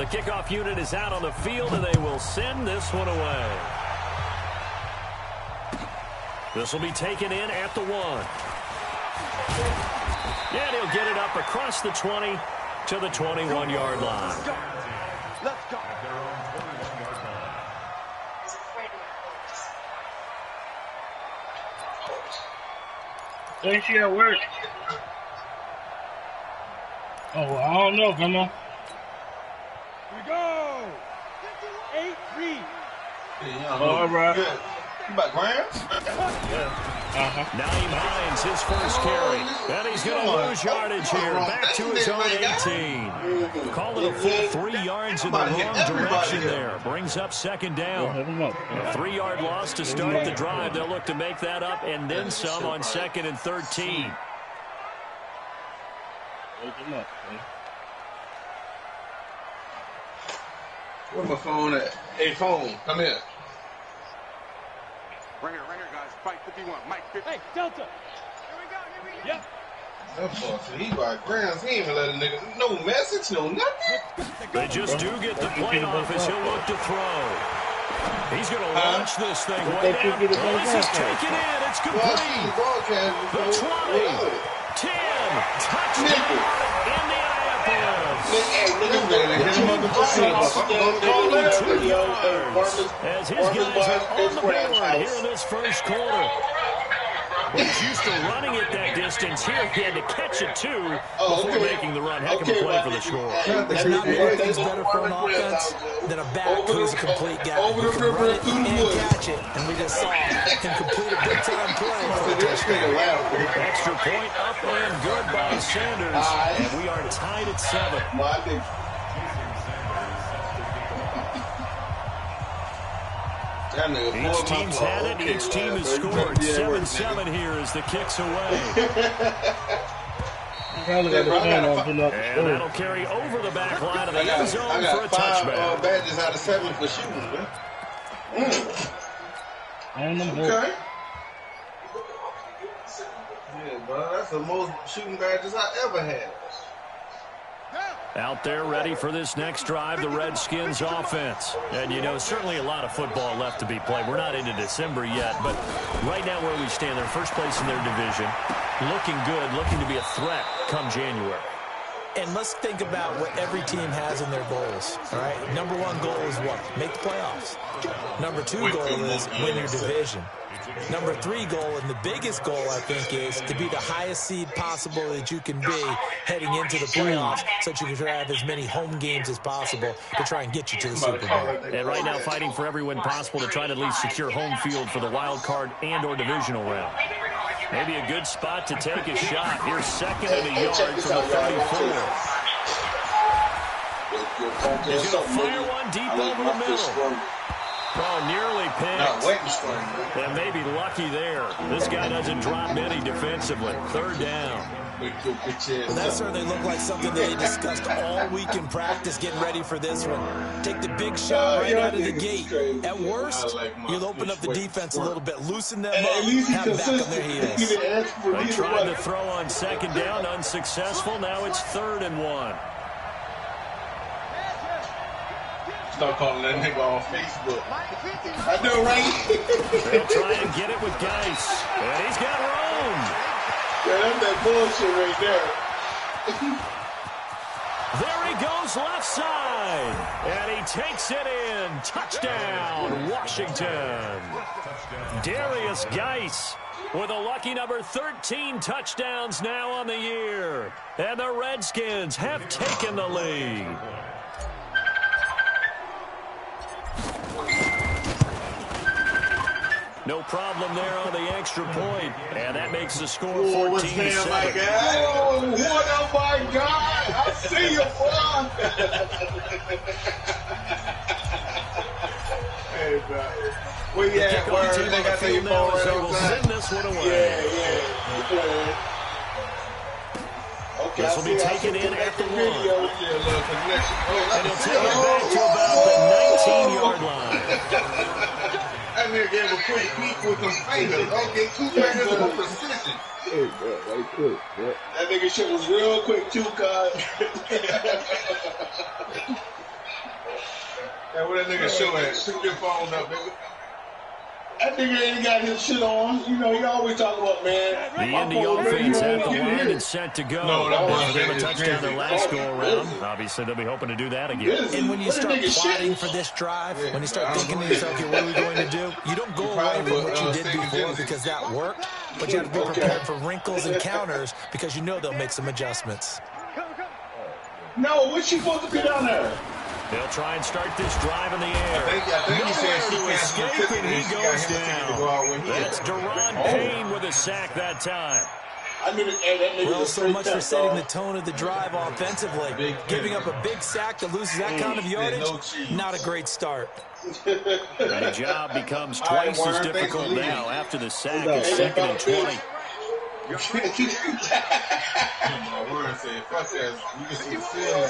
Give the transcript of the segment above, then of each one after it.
The kickoff unit is out on the field, and they will send this one away. This will be taken in at the 1. And he'll get it up across the 20 to the 21-yard line. Let's go. Ain't she at work? Oh, well, I don't know, come on. Here we go. 8-3. All right. Good. You about Grams? Naeem Hines, his first carry. And he's going to lose yardage here. Back to his own 18. Call it a full 3 yards in the wrong direction there. Brings up second down. A 3-yard loss to start the drive. They'll look to make that up and then some on 2nd and 13. Where's my phone at? Hey, phone, come here. Ringer, guys. Fight 51. Mike 50. Hey, Delta. Here we go. Yep. That boy said he by Grams. He ain't even let a nigga, no message, no nothing. They just do get the playoff as he'll look to throw. He's going to launch this thing way down. This is taken in. It's complete. The 20, 10, touchdown, Indianapolis. As his guys are on the board here in this first quarter. Well, he's used to running it that distance. Here he had to catch it, too, before making the run. Heck of a play for the score. There's not many things better for an offense than a back who's a complete guy. Who can run it and catch it. And we just saw him complete a big-time play for a touchdown. Extra point up and good by Sanders. And we are tied at 7. Each team's had it. Each team has scored. 7-7 here as the kick's away. And that'll carry over the back line of the end zone for a touchback. Badges out of 7 for shooting, man. Okay. Yeah, bro, that's the most shooting badges I ever had. Out there ready for this next drive, the Redskins offense. And, you know, certainly a lot of football left to be played. We're not into December yet, but right now where we stand, they're first place in their division. Looking good, looking to be a threat come January. And let's think about what every team has in their goals, all right? Number 1 goal is what? Make the playoffs. Number 2 goal is win your division. Number 3 goal, and the biggest goal, I think, is to be the highest seed possible that you can be heading into the playoffs so that you can have as many home games as possible to try and get you to the Super Bowl. And right now fighting for every win possible to try to at least secure home field for the wild card and or divisional round. Maybe a good spot to take a shot. Here's 2nd and a yard from the 34. He's going to fire one deep over the middle. Oh, nearly picked. And maybe lucky there. This guy doesn't drop many defensively. 3rd down. Well, that certainly looked like something that they discussed all week in practice getting ready for this one. Take the big shot right out of the gate. At worst, you'll open up the defense a little bit, loosen them up, have them back on their heels. They tried to throw on 2nd down, unsuccessful. Now it's 3rd and 1. Start calling that nigga on Facebook. I know, right? They'll try and get it with Geis. And he's got room. Yeah, that's that bullshit right there. There he goes left side. And he takes it in. Touchdown, Washington. Darius Geis with a lucky number 13 touchdowns now on the year. And the Redskins have taken the lead. No problem there on the extra point. And that makes the score 14-7. Oh, what oh my God. I see you, bro. Hey, bro. Where you at, word? They got your phone right so we'll send this one away. Yeah. Okay, this will be taken in at the 1. And he'll take it back to about the 19-yard line. That nigga gave a quick peek with them fingers. Okay, 2 fingers with precision. Hey, bro, right quick. Yeah. That nigga shit was real quick, too, cuz. Hey, where that nigga show at? Pick your phone up, nigga. That nigga ain't got his shit on. You know, he always talk about, man. The Indy offense at the line and set to go. No, that was a touchdown their last go-around. Obviously, they'll be hoping to do that again. And when you start plotting for this drive, when you start thinking to yourself, okay, what are we going to do? You don't go away from what you did before because that worked, but you have to be prepared for wrinkles and counters because you know they'll make some adjustments. No, what's she supposed to be down there? They'll try and start this drive in the air. I think he said she Nowhere to escape, and he goes down. That's Deron Payne with a sack that time. Well, so much for setting the tone of the drive offensively. Giving up a big sack that loses that kind of yardage, not a great start. And the job becomes twice as difficult now after the sack. It's 2nd and 20. My word said, fuck that. You can see the field.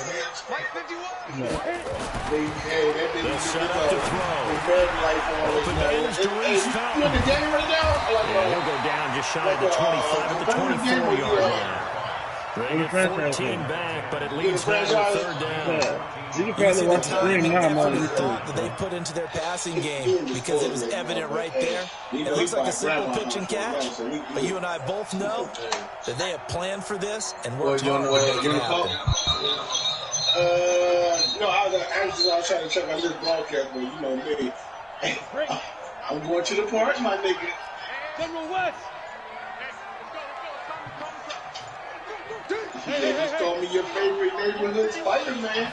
They'll set up to throw. Open ends to Reese Fountain. You in the game right now? Yeah, he'll go down just shy of the 25 at the 24-yard line. Bring it 14 back, but it leads now to 3rd down. You can probably watch the screen now, man. The thought that they put into their passing game because it was evident right there. It looks like a simple pitch and catch, but you and I both know that they have planned for this and worked hard to make it happen. No, I was trying to check on this broadcast, but you know me. I'm going to the park, my nigga. General West. They just told me your favorite neighborhood Spider-Man.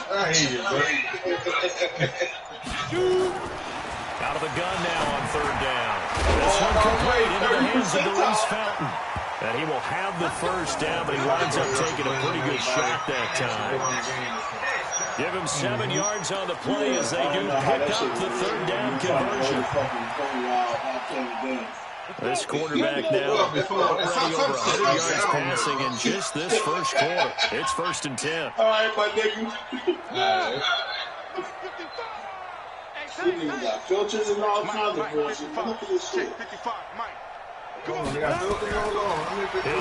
I hear you, bro. Out of the gun now on 3rd down. This one complete into the hands of Reese Fountain. And he will have the 1st down, but he winds up taking a pretty good shot that time. Give him 7 yards on the play as they do pick up the 3rd down conversion. This quarterback now already over 100 yards passing in just this first quarter. It's 1st and 10. All right, my nigga. We nigga got filters and all kinds of bullshit. Look at this shit. He'll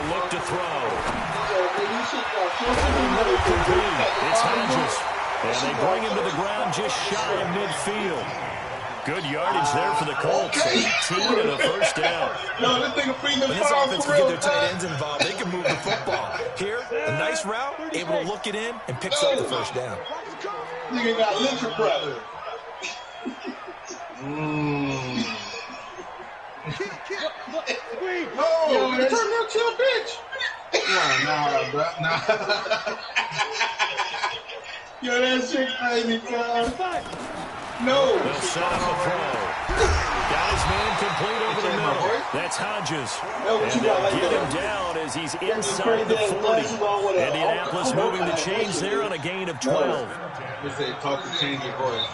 look to throw. It's Hodges. And they bring him to the ground just shy of midfield. Good yardage there for the Colts. 18 and a 1st down. When this offense can get their tight ends involved, they can move the football. Here, a nice route, able to look it in, and picks up the 1st down. Nigga got liquor, brother. No, turn that to a bitch. Nah, bro. Nah. Yo, that shit crazy, cuz. No. They'll set up a throw. Got his man complete over the middle. That's Hodges. And they'll get him down as he's inside the 40. Indianapolis moving the chains there on a gain of 12. They say talk to change your voice.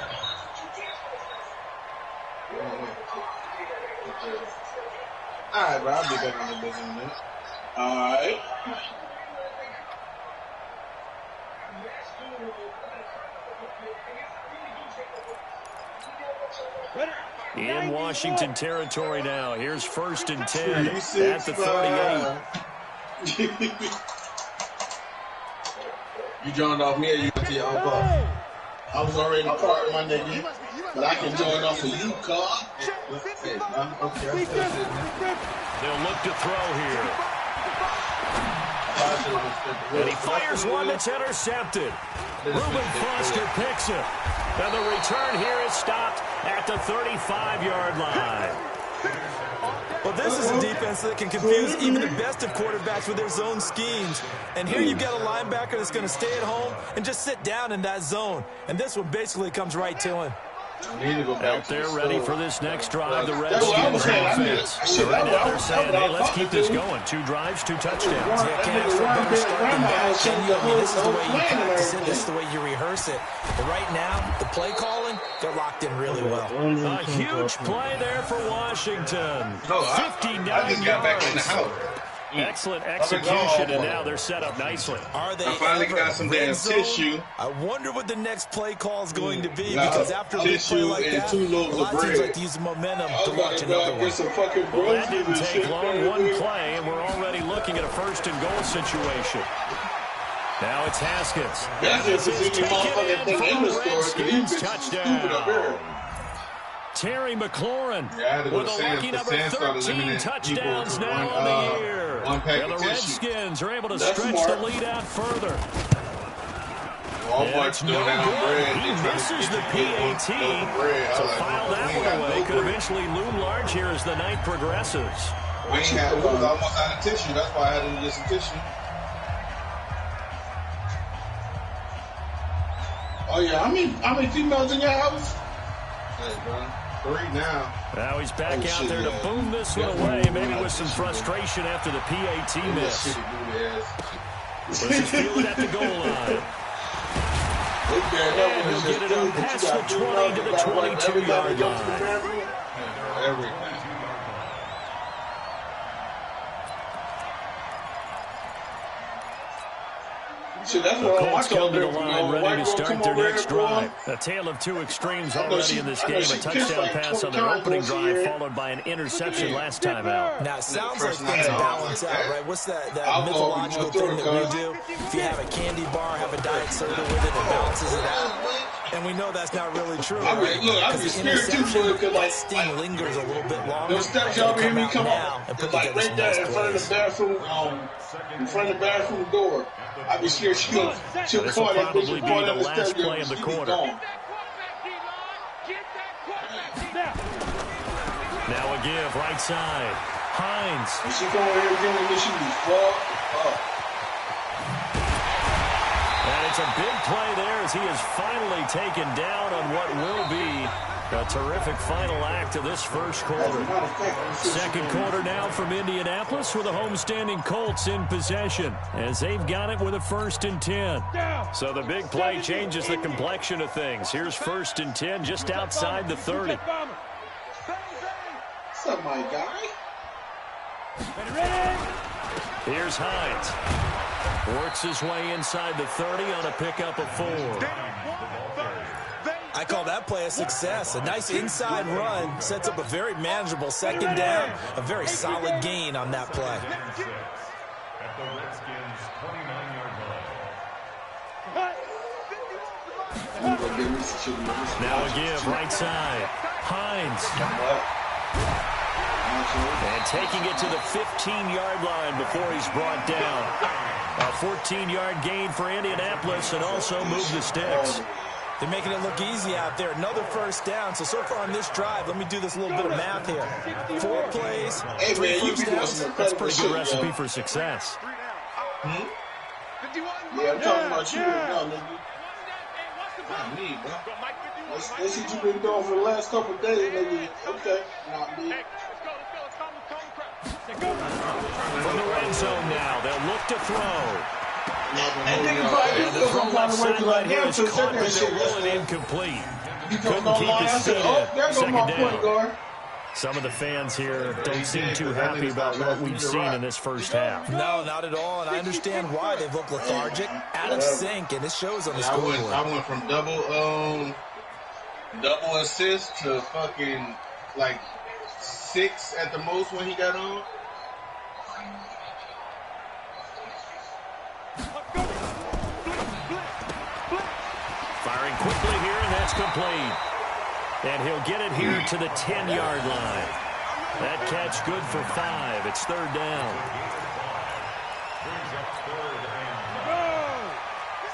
All right, bro. I'll be back on the business in a minute. All right. In Washington territory now. Here's 1st and 10 at the 38. You joined off me or you went to your own car? I was already in the park, my nigga. But I can join off of you, car. Okay. They'll look to throw here. And he fires one that's intercepted. Reuben Foster picks it. And the return here is stopped at the 35-yard line. Well, this is a defense that can confuse even the best of quarterbacks with their zone schemes. And here you've got a linebacker that's going to stay at home and just sit down in that zone. And this one basically comes right to him. Out there ready for this next drive, the Redskins offense. So right now they're saying, hey, let's keep this going. 2 drives, 2 touchdowns. Yeah, can't ask for a better start than that. Can you? I mean, this is the way you practice it. This is the way you rehearse it. But right now, the play calling, they're locked in really well. A huge play there for Washington. 59 I just got back in the house. Excellent execution, and now they're set up nicely. Are they I finally ever got some red damn zone? tissue. I wonder what the next play call is going to be, because after a big play like that, a lot of teams like to use the momentum to watch another one. Well, that didn't take long. 1 play, and we're already looking at a 1st and goal situation. Now it's Haskins. That's just a Taken motherfucking thing in the store. Redskins touchdown. Terry McLaurin with a lucky number 13 touchdowns now on the year. And the Redskins are able to stretch the lead out further. It's no good. He misses the PAT. So file that one away. Could eventually loom large here as the night progresses. We was almost out of tissue. That's why I had to get some tissue. Oh yeah, how many females in your house? Hey, bro. 3 now. Now he's back out there to boom this one away, maybe with some frustration after the PAT miss. Let's feel it at the goal line. And he'll get it on past the 20 to the 22-yard line. Everything. The Colts come to the line ready to start their next drive. A tale of two extremes already in this game. A touchdown pass on their opening drive followed by an interception last time out. Now, it sounds like things balance out, right? What's that mythological thing that we do? If you have a candy bar, have a diet soda with it, it balances it out. And we know that's not really true, right? Because the interception, that sting lingers a little bit longer. Those steps y'all hear me come up, it's like right there in front of the bathroom, door. I'd be scared she'll call that bitch and fall down the steps. Play of the quarter. Now a give, right side. Hines. And she come over here again and she be fucked up. And it's a big play there as he is finally taken down on what will be a terrific final act of this first quarter. Second quarter now from Indianapolis with the homestanding Colts in possession as they've got it with a 1st and 10. So the big play changes the complexion of things. Here's 1st and 10 just outside the 30. What's up, my guy? Here's Hines. Works his way inside the 30 on a pickup of 4. I call that play a success. A nice inside run sets up a very manageable 2nd down. A very solid gain on that play. Now a give, right side. Hines. And taking it to the 15-yard line before he's brought down. A 14-yard gain for Indianapolis and also move the sticks. They're making it look easy out there. Another 1st down. So far on this drive, let me do this little bit of math here. 4 plays, 3 first downs. That's a pretty good recipe for success. Yeah, I'm talking about you now, nigga. Not me, bro. That's what you've been doing for the last couple of days, nigga. Okay, not me. From the red zone now, they'll look to throw. And the throw left sideline here is caught, but they'll roll it incomplete. Couldn't keep his feet in. 2nd down. Some of the fans here don't seem too happy about what we've seen in this first half. No, not at all, and I understand why. They've looked lethargic, out of sync, and it shows on the scoreboard. I went from double assist to fucking like 6 at the most when he got on. Firing quickly here, and that's complete. And he'll get it here to the 10-yard line. That catch good for 5. It's 3rd down.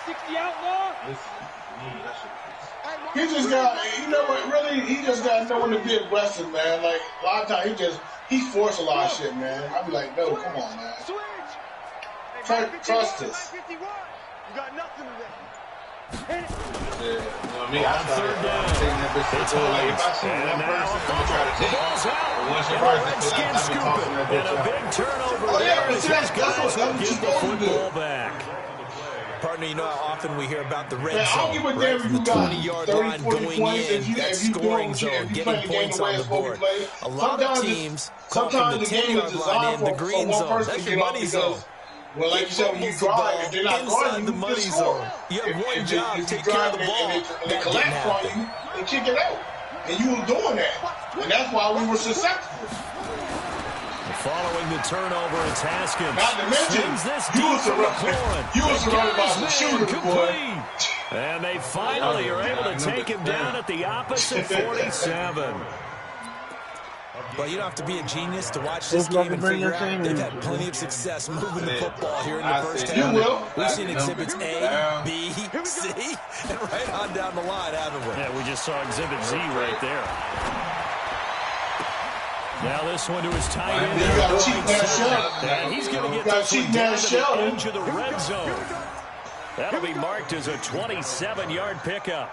60 outlaw. He just got, you know what, really, he just got to know when to be aggressive, man. Like, a lot of times he forced a lot of shit, man. I'd be like, no, come on, man. Trust us. You got nothing today. On 3rd down. It's Hines. And now the ball's out. And the Redskins scoop it. And a big turnover there as these guys will give the football back. Partner, you know how often we hear about the red zone, right? From the 20-yard line going in, that scoring zone, getting points on the board. A lot of teams come from the 10-yard line in the green zone. That's your money zone. Well, like you said, when you drive, if they're not guarding the money zone, you have one job, take care of the ball. And they collapse on you and kick it out. And you were doing that. And that's why we were successful. Following the turnover, it's Haskins. Not to mention, this you was surrounded by some shooters, boy. And they finally are able to take him down at the opposite 47. Well, you don't have to be a genius to watch this game and figure out they've had plenty of success moving the football here in the first half. We've seen exhibits A, B, C, and right on down the line, haven't we? Yeah, we just saw exhibit Z right there. Now this one to his tight end. You got to cheat that shot. And he's going to get this one down to the edge of the red zone. That'll be marked as a 27-yard pickup.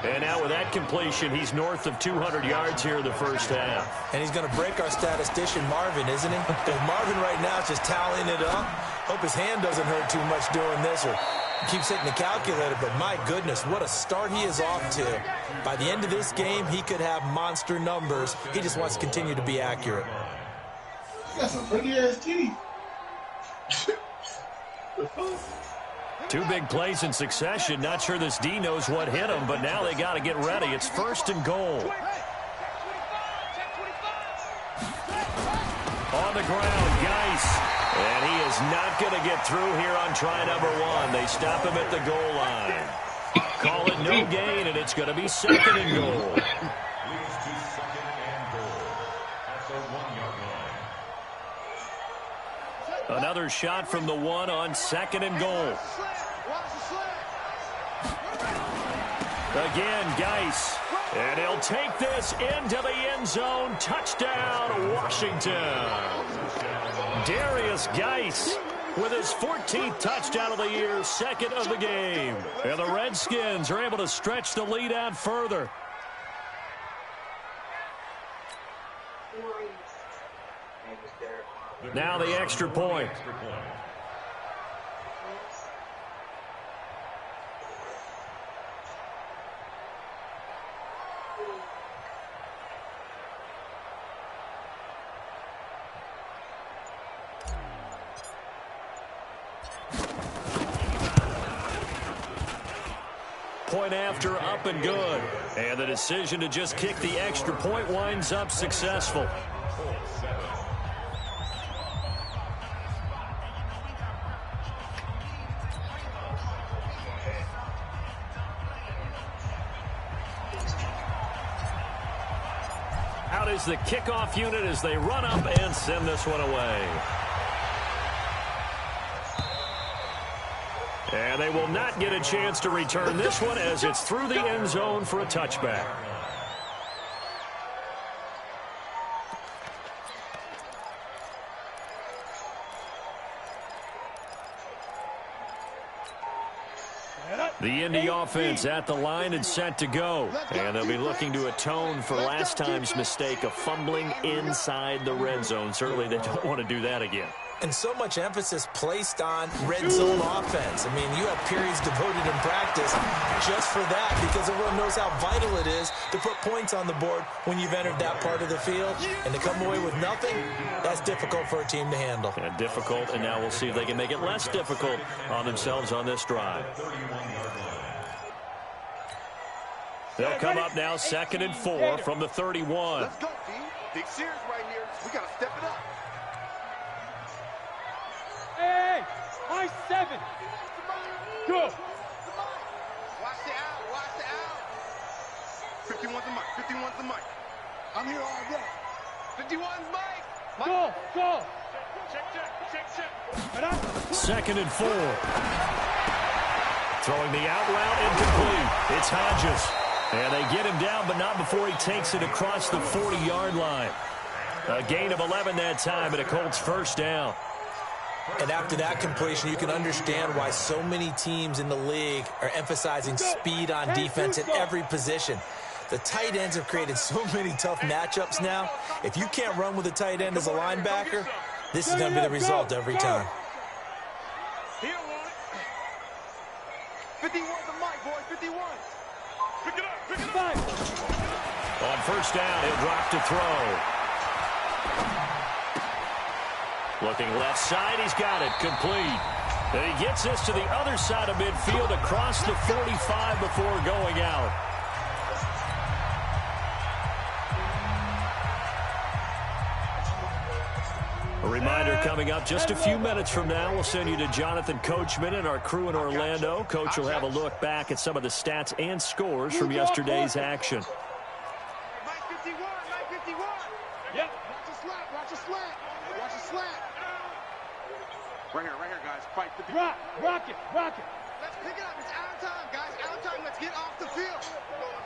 And now with that completion, he's north of 200 yards here in the first half. And he's going to break our statistician Marvin, isn't he? Because Marvin right now is just tallying it up. Hope his hand doesn't hurt too much doing this or keeps hitting the calculator. But my goodness, what a start he is off to. By the end of this game, he could have monster numbers. He just wants to continue to be accurate. He got some pretty-ass teeth. Two big plays in succession. Not sure this D knows what hit him, but now they got to get ready. It's 1st and goal. On the ground, Geis. And he is not going to get through here on try number 1. They stop him at the goal line. Call it no gain, and it's going to be 2nd and goal. Another shot from the 1 on 2nd and goal. Again, Geis. And he'll take this into the end zone. Touchdown, Washington. Darius Geis with his 14th touchdown of the year, 2nd of the game. And the Redskins are able to stretch the lead out further. Now the extra point. Point after, up and good. And the decision to just kick the extra point winds up successful. Out is the kickoff unit as they run up and send this one away. And they will not get a chance to return this one as it's through the end zone for a touchback. The Indy offense at the line and set to go. And they'll be looking to atone for last time's mistake of fumbling inside the red zone. Certainly they don't want to do that again. And so much emphasis placed on red zone offense. I mean, you have periods devoted in practice just for that because everyone knows how vital it is to put points on the board when you've entered that part of the field. And to come away with nothing, that's difficult for a team to handle. And difficult, and now we'll see if they can make it less difficult on themselves on this drive. They'll come up now 2nd and 4 from the 31. Let's go, D. Big series right here. We got to step it up. Hey, high 7. Go. Watch the out. Watch the out. 51's the mic. 51's the mic. I'm here all day. 51's mic. Go. Go. Check. 2nd and 4. Throwing the out route incomplete. It's Hodges. And they get him down, but not before he takes it across the 40-yard line. A gain of 11 that time, and a Colts first down. And after that completion, you can understand why so many teams in the league are emphasizing speed on defense at every position. The tight ends have created so many tough matchups now. If you can't run with a tight end as a linebacker, this is going to be the result every time. 51's the mic, boy. 51. Pick it up. On first down, he'll drop to throw. Looking left side, he's got it, complete. And he gets this to the other side of midfield across the 45 before going out. reminder coming up just a few minutes from now, we'll send you to Jonathan Coachman and our crew in Orlando. Coach will have a look back at some of the stats and scores from yesterday's action. Mike 51, Mike 51. Yep. Watch a slap, watch a slap. Watch a slap. Right here, guys. Fight 51. Rock it. Let's pick it up. It's out of time, guys. Out of time. Let's get off the field.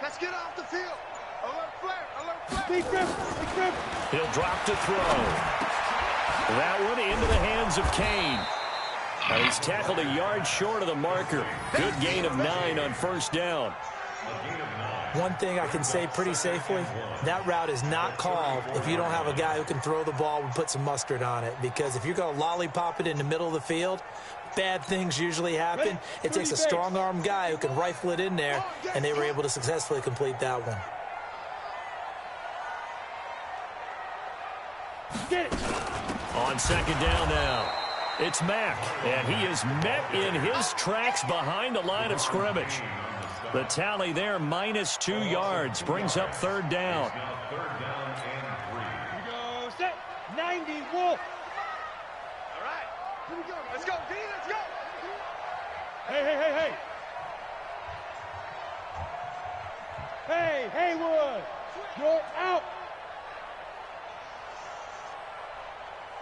Let's get off the field. Alert flare. Big grip. He'll drop to throw. That one into the hands of Kane. And he's tackled a yard short of the marker. Good gain of 9 on first down. One thing I can say pretty safely, that route is not called if you don't have a guy who can throw the ball and put some mustard on it. Because if you're going to lollipop it in the middle of the field, bad things usually happen. It takes a strong-arm guy who can rifle it in there, and they were able to successfully complete that one. Get it. On second down now, it's Mack, and he is met in his tracks behind the line of scrimmage. The tally there, -2 yards, brings up third down. Here we go. Set. 90 Wolf. All right. Here we go. Let's go, D. Let's go. Hey. Hey, Haywood. You're out.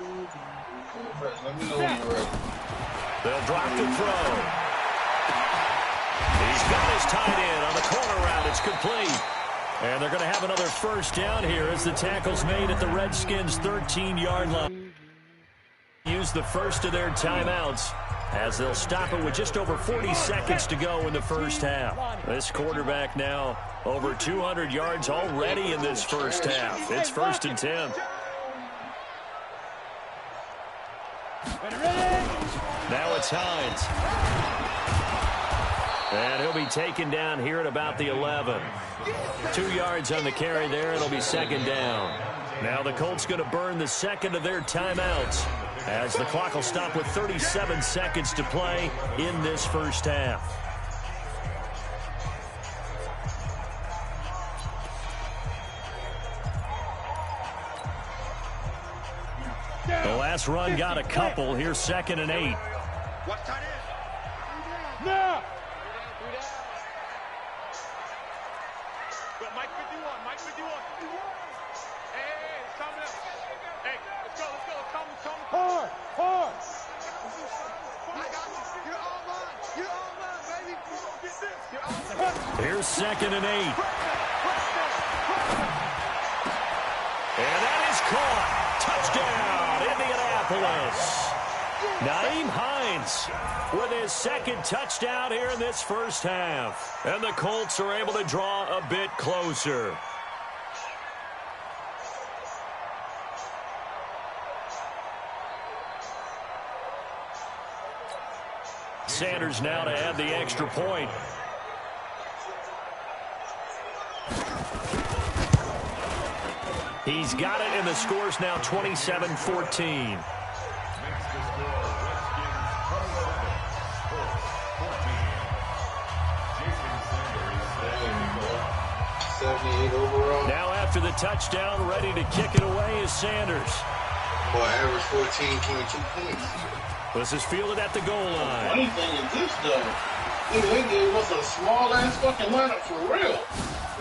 Let me know when you're ready. They'll drop to throw. He's got his tight end on the corner route. It's complete. And they're going to have another first down here as the tackle's made at the Redskins' 13-yard line. Use the first of their timeouts as they'll stop it with just over 40 seconds to go in the first half. This quarterback now over 200 yards already in this first half. It's 1st and 10. Now it's Hines. And he'll be taken down here at about the 11. 2 yards on the carry there. It'll be second down. Now the Colts going to burn the second of their timeouts as the clock will stop with 37 seconds to play in this first half. The last run got a couple. Here's 2nd and 8. What's tight end? No. Mike 51. Hey, it's coming up. Hey, let's go. Hard. I got you. You're all mine, baby. Get this. You're all mine. Here's 2nd and 8. And that is caught. Touchdown, Indianapolis. Nyheim Hines with his second touchdown here in this first half. And the Colts are able to draw a bit closer. Sanders now to add the extra point. He's got it, and the score's now 27-14. Now after the touchdown, ready to kick it away is Sanders. Boy, average 14.2 points. This is fielded at the goal line. Funny thing is this, though. They gave us a small-ass fucking lineup for real.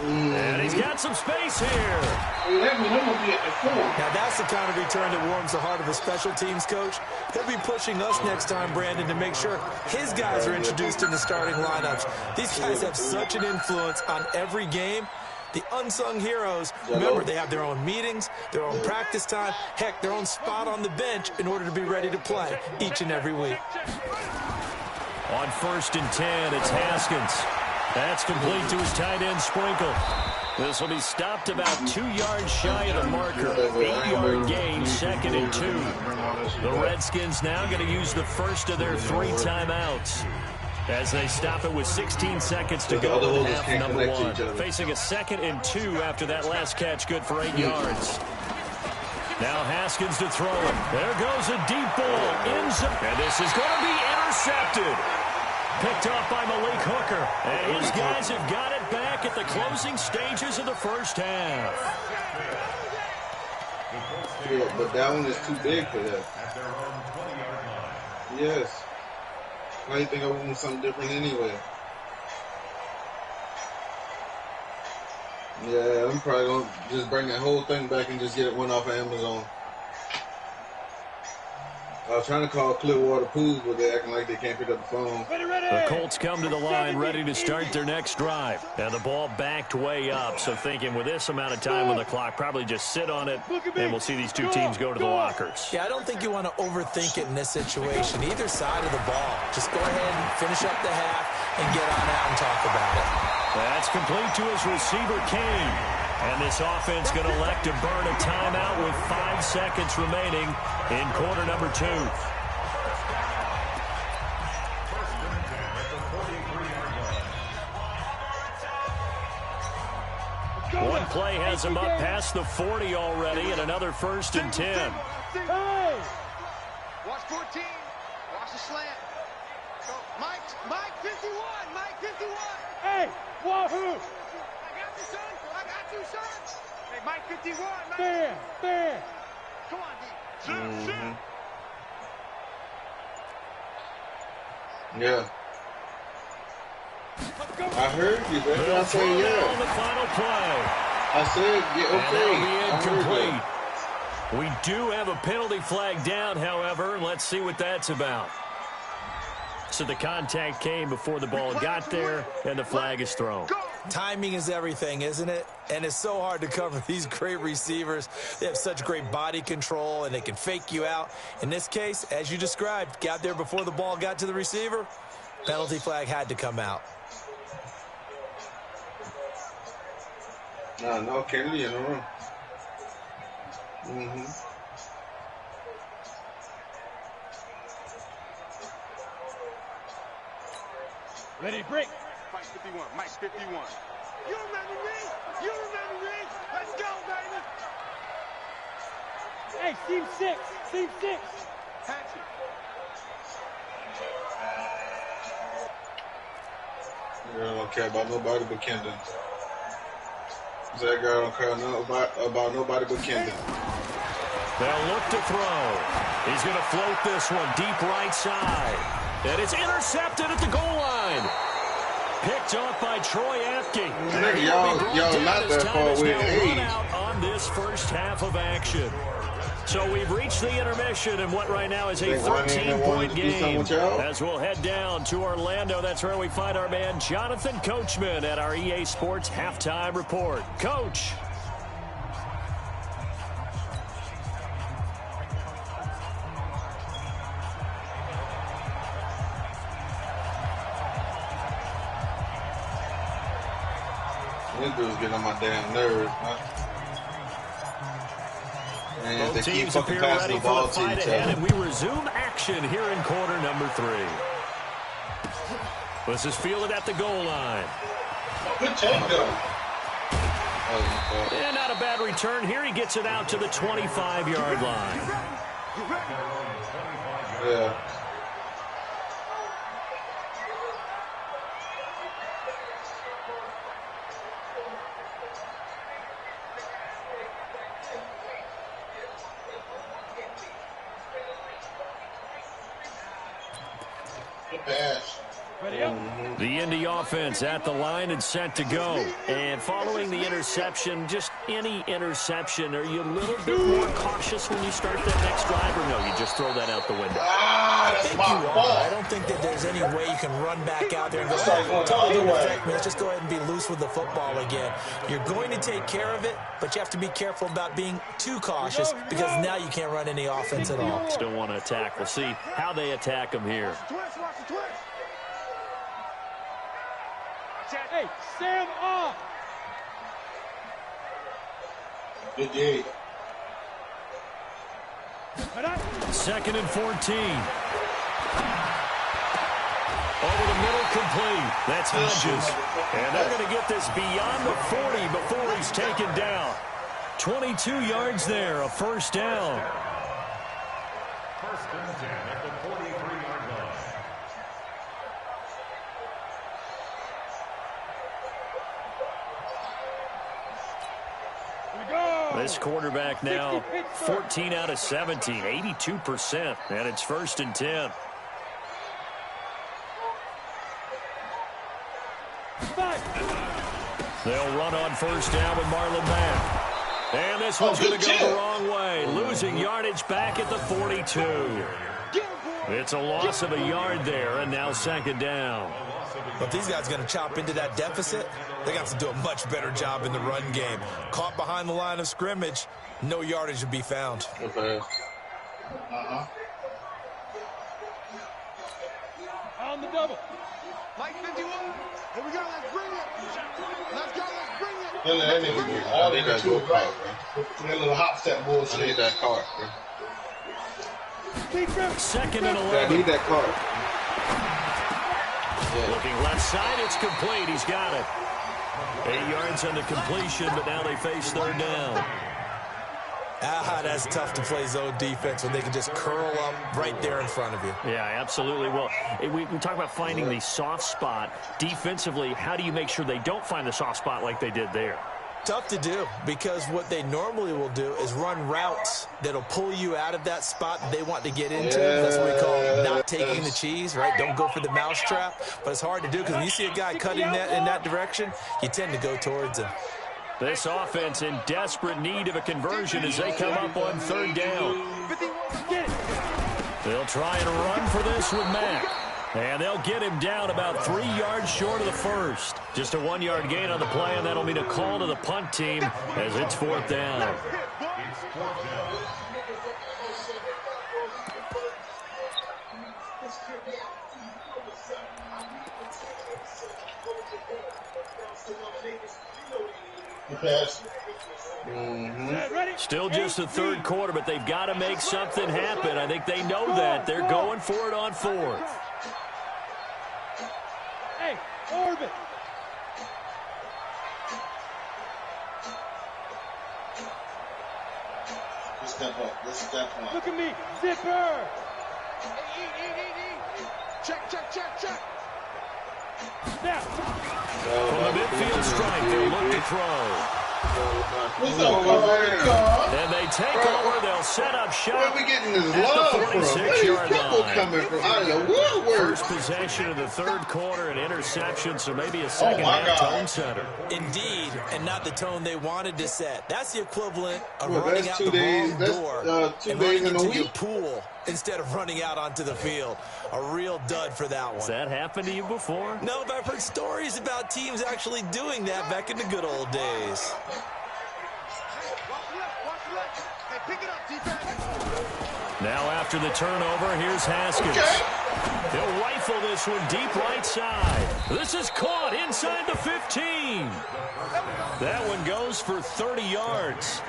And he's got some space here. That means I'm going to be at the 4. Now, that's the kind of return that warms the heart of a special teams coach. He'll be pushing us next time, Brandon, to make sure his guys are introduced in the starting lineups. These guys have such an influence on every game. The unsung heroes, remember, they have their own meetings, their own practice time, heck, their own spot on the bench in order to be ready to play each and every week. On 1st and 10, it's Haskins. That's complete to his tight end, Sprinkle. This will be stopped about 2 yards shy of the marker. 8-yard gain, 2nd and 2. The Redskins now going to use the first of their 3 timeouts as they stop it with 16 seconds to go in half number 1. Facing a 2nd and 2 after that last catch, good for 8 yards. Now Haskins to throw it. There goes a deep ball. And this is going to be intercepted. Picked off by Malik Hooker. And his guys have got it back at the closing stages of the first half. Yeah, but that one is too big for that. Yes. Why do you think I want something different anyway? Yeah, I'm probably going to just bring that whole thing back and just get it one off of Amazon. I was trying to call Clearwater Pools, but they're acting like they can't pick up the phone. The Colts come to the line ready to start their next drive. And the ball backed way up, so thinking with this amount of time on the clock, probably just sit on it, and we'll see these two teams go to the lockers. Yeah, I don't think you want to overthink it in this situation, either side of the ball. Just go ahead and finish up the half and get on out and talk about it. That's complete to his receiver, Kane. And this offense going to elect to burn a timeout with 5 seconds remaining in quarter number 2. One play has him up past the 40 already, and another 1st and 10. Hey! Watch 14. Watch the slant. Go. Mike 51. Mike 51. Hey, wahoo! I got you, son. I got you, son. Hey, Mike 51. Mike. Fair. Come on, D. Yeah. I heard you, baby. I said, yeah. On the final play. I said, yeah, okay. And that'll be incomplete. We do have a penalty flag down, however. Let's see what that's about. So the contact came before the ball got there, and the flag is thrown. Timing is everything, isn't it? And it's so hard to cover these great receivers. They have such great body control, and they can fake you out. In this case, as you described, got there before the ball got to the receiver. Penalty flag had to come out. No, Kennedy in the room. Ready, break. Mike 51. Mike 51. You remember me? You remember me? Let's go, baby. Hey, team 6. Team 6. Patch it. Girl don't care about nobody but Kendon. That girl don't care about nobody but Kendon. They'll look to throw. He's going to float this one deep right side. And it's intercepted at the goal line. Picked off by Troy Apke. Y'all not that far away in age. Out on this first half of action. So we've reached the intermission in what right now is a 13-point game. As we'll head down to Orlando, that's where we find our man Jonathan Coachman at our EA Sports Halftime Report. Coach. This dude's getting on my damn nerves, man. And both teams appear ready for the fight ahead, and we resume action here in quarter number 3. This is fielded at the goal line. Good take, though. And not a bad return here. He gets it out to the 25-yard line. Yeah. The Indy offense at the line and set to go. And following the interception, just any interception, are you a little bit more cautious when you start that next drive, or no, you just throw that out the window? I think you are. I don't think that there's any way you can run back out there and go, totally didn't affect me. Let's just go ahead and be loose with the football again. You're going to take care of it, but you have to be careful about being too cautious because now you can't run any offense at all. Still want to attack. We'll see how they attack them here. Hey, Sam off. Good day. 2nd and 14. Over the middle, complete. That's Hodges. And they're going to get this beyond the 40 before he's taken down. 22 yards there, a first down. 1st and 10 at the 43-yard line. This quarterback now 14 out of 17, 82%, and it's 1st and 10. They'll run on 1st down with Marlon Mack. And this one's going to go the wrong way, losing yardage back at the 42. It's a loss of a yard there, and now 2nd down. But these guys are going to chop into that deficit. They got to do a much better job in the run game. Caught behind the line of scrimmage, no yardage to be found. Okay. On the double. Mike 51. Here we go. Let's bring it. Let's go. Let's bring it. That nigga get all that to it right. That little hop step bullshit. I need that card, bro. 2nd and 11. Yeah, I need that card. Looking left side, it's complete. He's got it. 8 yards on the completion, but now they face 3rd down. That's tough to play zone defense when they can just curl up right there in front of you. Yeah, absolutely. Well, we talk about finding the soft spot. Defensively, how do you make sure they don't find the soft spot like they did there? Tough to do, because what they normally will do is run routes that'll pull you out of that spot that they want to get into. That's what we call not taking the cheese, right? Don't go for the mousetrap. But it's hard to do, because when you see a guy cutting that in that direction, you tend to go towards him. This offense in desperate need of a conversion as they come up on 3rd down. They'll try and run for this with Mack. And they'll get him down about 3 yards short of the 1st. Just a 1-yard gain on the play, and that'll mean a call to the punt team as it's 4th down. Still just the 3rd quarter, but they've got to make something happen. I think they know that. They're going for it on 4th. Hey, orbit. Let's step up. Let's step up. Look at me. Zipper. Eat. Check. Now. From the midfield strike, they look to throw. What's up, Carl? And they take over. They'll set up shop. Where are we getting this at love the from? Where 46-yard these people line. coming from? Out of the woodwork. First possession of the 3rd quarter, an interception, so maybe a second-half tone setter. Indeed, and not the tone they wanted to set. That's the equivalent of Well, running that's out 2 the days. wrong That's, door 2 and days running in a into your week. pool instead of running out onto the field. A real dud for that one. Has that happened to you before? No, but I've heard stories about teams actually doing that back in the good old days. Now after the turnover, here's Haskins. He'll rifle this one deep right side. This is caught inside the 15. That one goes for 30 yards.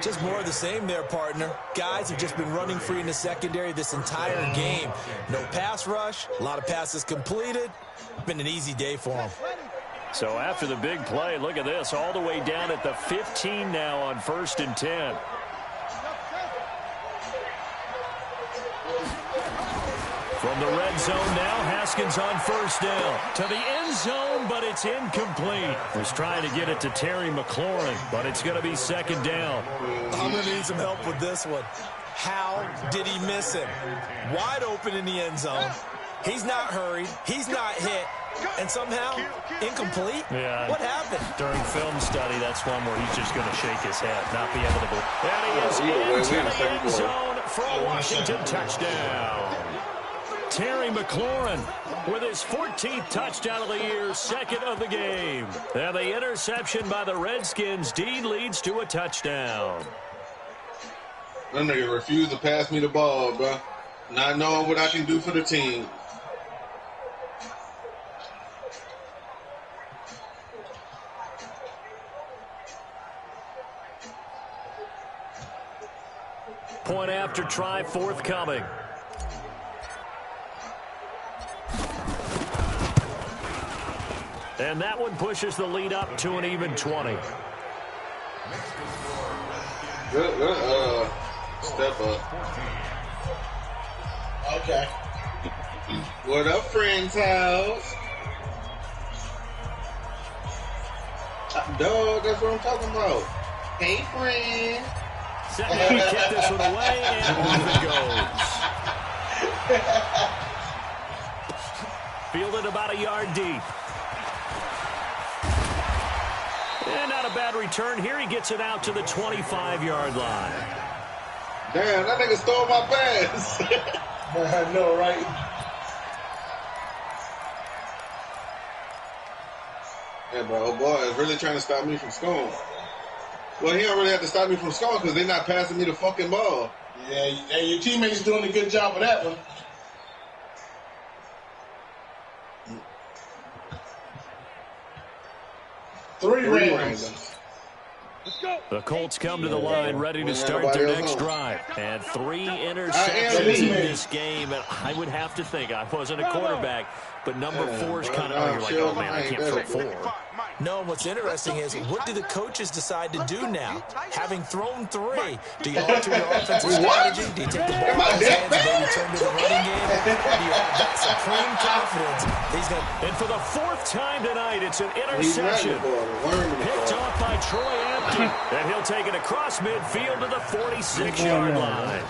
Just more of the same there, partner. Guys have just been running free in the secondary this entire game. No pass rush, a lot of passes completed. Been an easy day for them. So after the big play, look at this, all the way down at the 15 now on 1st and 10. From the red zone now, Haskins on 1st down. To the end zone, but it's incomplete. Was trying to get it to Terry McLaurin, but it's going to be 2nd down. I'm going to need some help with this one. How did he miss him? Wide open in the end zone. He's not hurried. He's not hit. And somehow, incomplete? Yeah. What happened? During film study, that's one where he's just going to shake his head, not be able to. And he is into the end zone for a Washington touchdown. Terry McLaurin with his 14th touchdown of the year, 2nd of the game. And the interception by the Redskins. Dean leads to a touchdown. That nigga refused to pass me the ball, bro. Not knowing what I can do for the team. Point after try forthcoming. And that one pushes the lead up to an even 20. Good step up. Okay. What up, friend's house? Dog, that's what I'm talking about. Hey, friend. Second, kick this one away, and off it goes. Fielded about a yard deep. And not a bad return here. He gets it out to the 25-yard line. Damn, that nigga stole my pass. I know, right? Yeah, bro, oh boy is really trying to stop me from scoring. Well, he don't really have to stop me from scoring because they're not passing me the fucking ball. Yeah, and your teammates doing a good job of that one. Three randoms. The Colts come to the line ready to start their next drive. And 3 interceptions in this game. And I would have to think, I wasn't a quarterback, but number 4 is kind of, you're like, oh man, I can't throw 4. No, and what's interesting is, what do the coaches decide to do now? Having thrown 3, do you alter your offensive strategy? Do you take the ball out of his hands and maybe turn to the running game? Or do you have that supreme confidence? And for the 4th time tonight, it's an interception. Picked off by Troy Apke. And he'll take it across midfield to the 46-yard line.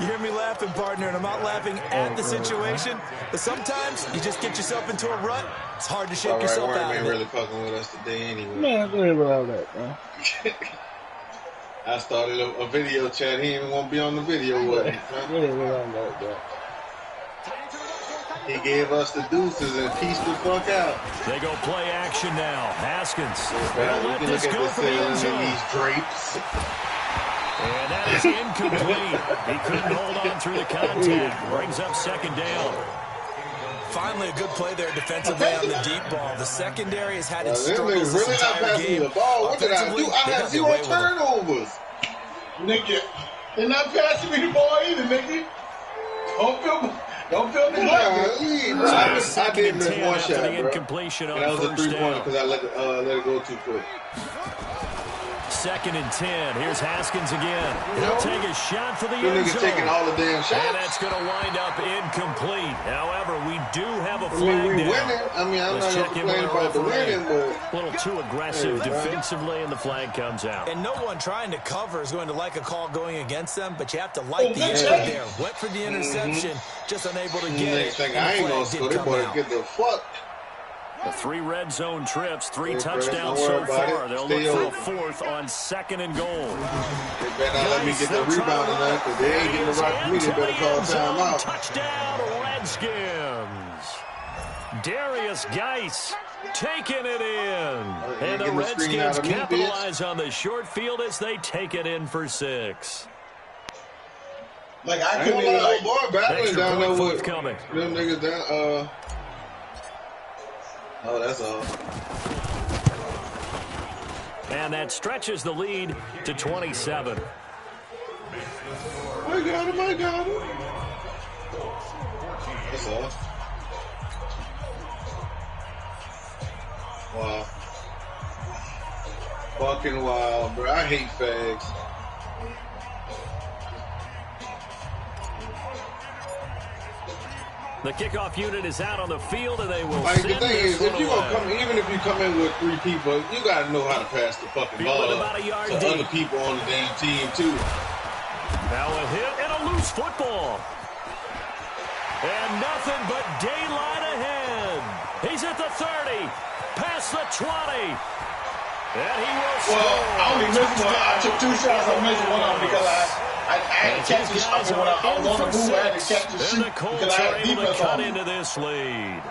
You hear me laughing, partner, and I'm not laughing at the situation, but sometimes you just get yourself into a rut. It's hard to shake yourself out of it. Really fucking with us today anyway. Man, go ahead with all that, man. I started a video chat. He didn't want to be on the video with me. Go ahead with all that, bro. He gave us the deuces and pieced the fuck out. They go play action now. Haskins. They'll let this go for the end zone. These drapes. And that is incomplete. He couldn't hold on through the contact. Brings up 2nd down. Finally, a good play there defensively on the deep ball. The secondary has had its struggles really this entire game. The ball. What did I do? I had 0 turnovers. Nigga, they're not passing me the ball either, nigga. Don't feel neglected. I did miss one shot, the bro. incompletion on that was a 3-pointer because I let it go too quick. 2nd and 10. Here's Haskins again. He'll take a shot for the end zone. Taking all the damn shots. And that's going to wind up incomplete. However, we do have a flag we're down. Winning. I mean, I'm not going to complain about the winning, but a little too aggressive defensively, and the flag comes out. And no one trying to cover is going to like a call going against them, but you have to like the effort there. Went for the interception, just unable to get it. Thing I ain't going to score. They better get the fuck. The 3 red zone trips, 3 touchdowns so far. They'll look for a 4th on 2nd and goal. They better not let me get the rebound in that because they ain't getting the right for me. They better call timeout. Touchdown, Redskins. Darius Geis taking it in. And the Redskins capitalize on the short field as they take it in for 6. Like, I couldn't even, like, boy, battling down there with coming. Them niggas down, oh, that's all. And that stretches the lead to 27. I got him. That's all. Wow. Fucking wild, bro. I hate fags. The kickoff unit is out on the field, and they will like, send the thing this is, if one you away. gonna come, even if you come in with 3 people, you gotta know how to pass the fucking ball about a yard to deep. other people on the damn team too. Now a hit and a loose football. And nothing but daylight ahead. He's at the 30, past the 20. And he will score. Well, I only missed one. I took 2 shots. I missed one of them because I had to catch the shot. When I was on the move, I had to catch the shoot and the Colts because I are had able to defense cut on me. into this lead.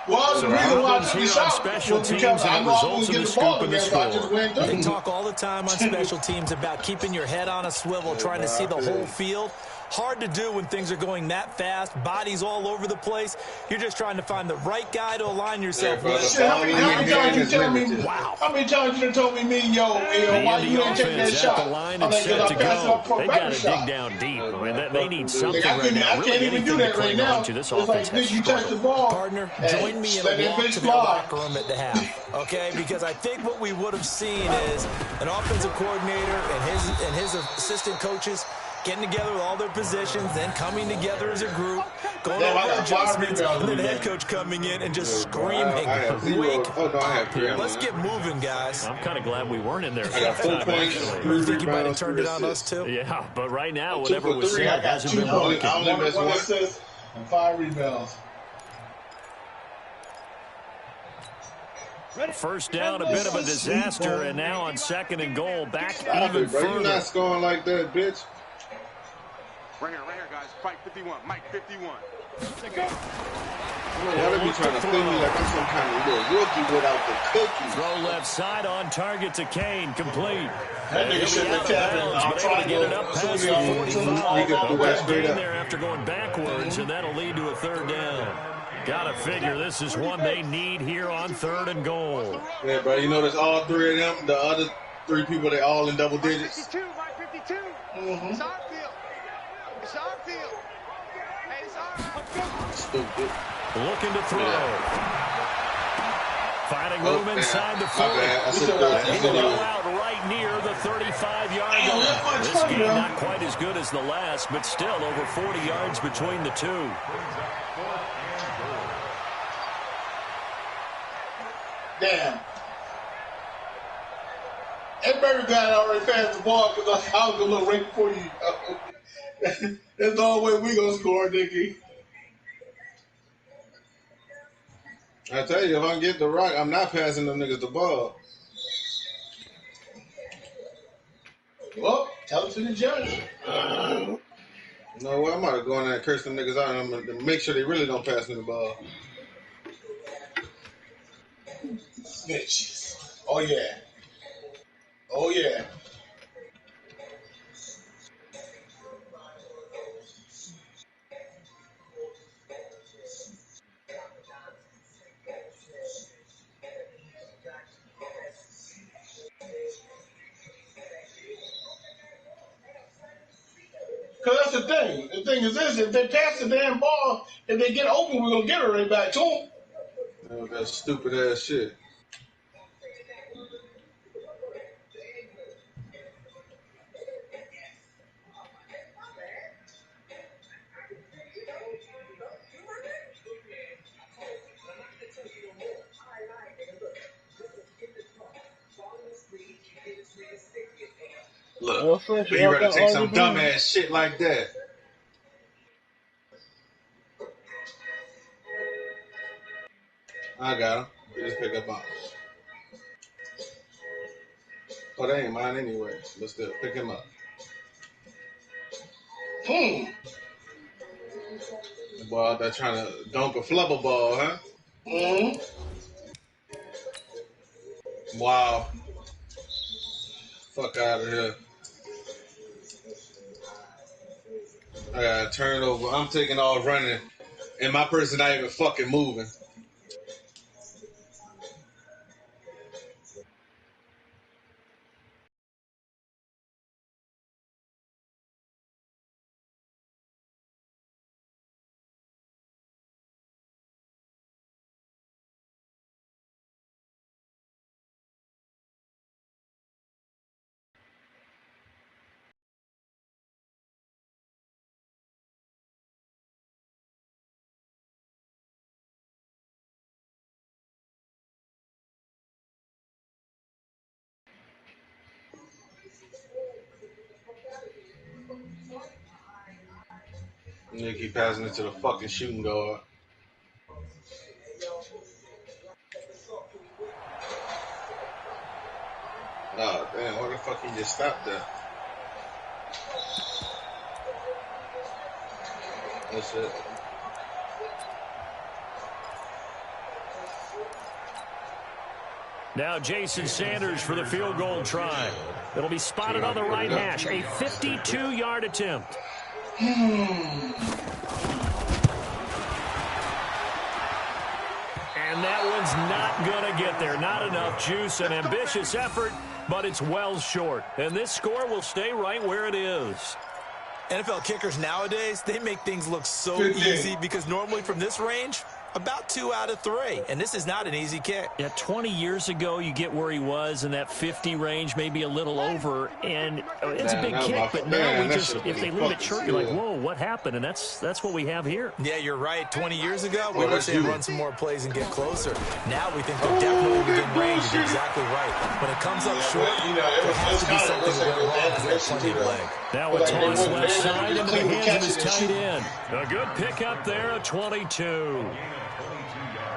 Well, the reason why I took the Here on shot special was teams because and I it know I results was in getting the the ball scoop and the again, so I just score. went through. They talk all the time on special teams about keeping your head on a swivel, trying to see the whole field. Hard to do when things are going that fast, bodies all over the place. You're just trying to find the right guy to align yourself with. Shit, how many times you tell me? Wow. How many times you done told me, yo, why you didn't take that Offense shot? at the line I'm and like, set because to I passed go. up for a They better got to shot. dig down deep. I mean, they need something Like, right now. I can't Really even do anything that to right cling now. on to. This It's like, offense has bitch, you touch the struggled. ball. Partner, join me in let a that walk bitch to the fly. locker room at the half, okay? Because I think what we would have seen is an offensive coordinator and his assistant coaches getting together with all their positions, then coming together as a group, going over adjustments, and then the head coach coming in and just screaming, wake up here. Let's get moving, guys. I'm kind of glad we weren't in there. I got 4 points. You think you might have turned it on us, too? Yeah, but right now, whatever was said hasn't been working. I only missed 1 assist and 5 rebounds. First down, a bit of a disaster, and now on 2nd and goal, back even bro. further. You're not scoring like that, bitch. Right here, guys. Fight 51. Mike 51. Why they be trying to play me like I'm some kind of little rookie without the cookies? Throw left side on target to Kane, complete. That nigga should have kept it. I'm trying to get it up past the 45. He could do that straight up there after going backwards, and that'll lead to a 3rd down. Gotta figure this is one they need here on 3rd and goal. Yeah, bro, you notice all 3 of them, the other 3 people, they all in double digits. 52, Mike 52. It's our field. It's our field. Hey, it's our Stupid. Looking to throw. Yeah. Finding room inside the 40. He'll go out right near the 35-yard line. This game not quite as good as the last, but still over 40 yards between the two. Damn. Everybody got already passed the ball because I was going to look right before you. That's the only way we going to score, Nicky. I tell you, if I can get the rock, I'm not passing them niggas the ball. Well, tell it to the judge. No way, I'm about to go in there and curse them niggas out and I'm going to make sure they really don't pass me the ball. Bitches. Oh, yeah. Oh, yeah. Because that's the thing. The thing is this, if they pass the damn ball, if they get open, we're going to get it right back to them. That was that stupid ass shit. Look, you ready to take some dumbass shit like that. I got him. You just pick up bombs. Oh, that ain't mine anyway. But still, pick him up. The boy out there trying to dunk a flubber ball, huh? Wow. Fuck out of here. I gotta turn it over. I'm taking off running. And my person not even fucking moving. Nigga keep passing it to the fucking shooting guard. Oh, damn, why the fuck he just stopped there? That's it. Now Jason Sanders for the field goal try. It'll be spotted on the right hash. A 52-yard attempt. And that one's not going to get there. Not enough juice. An ambitious effort, but it's well short. And this score will stay right where it is. NFL kickers nowadays, they make things look so easy because normally from this range, About 2 out of 3, and this is not an easy kick. Yeah, 20 years ago, you get where he was in that 50 range, maybe a little over, and it's a big kick, but now we just, if they leave it short, you're like, whoa, what happened? And that's what we have here. Yeah, you're right. 20 years ago, we wish they'd run some more plays and get closer. Now we think they're definitely within range. You're exactly right. When it comes up short, there has to be something that went wrong because they have plenty of leg. Now a toss left side into the hands of his tight end. A good pickup there, a 22.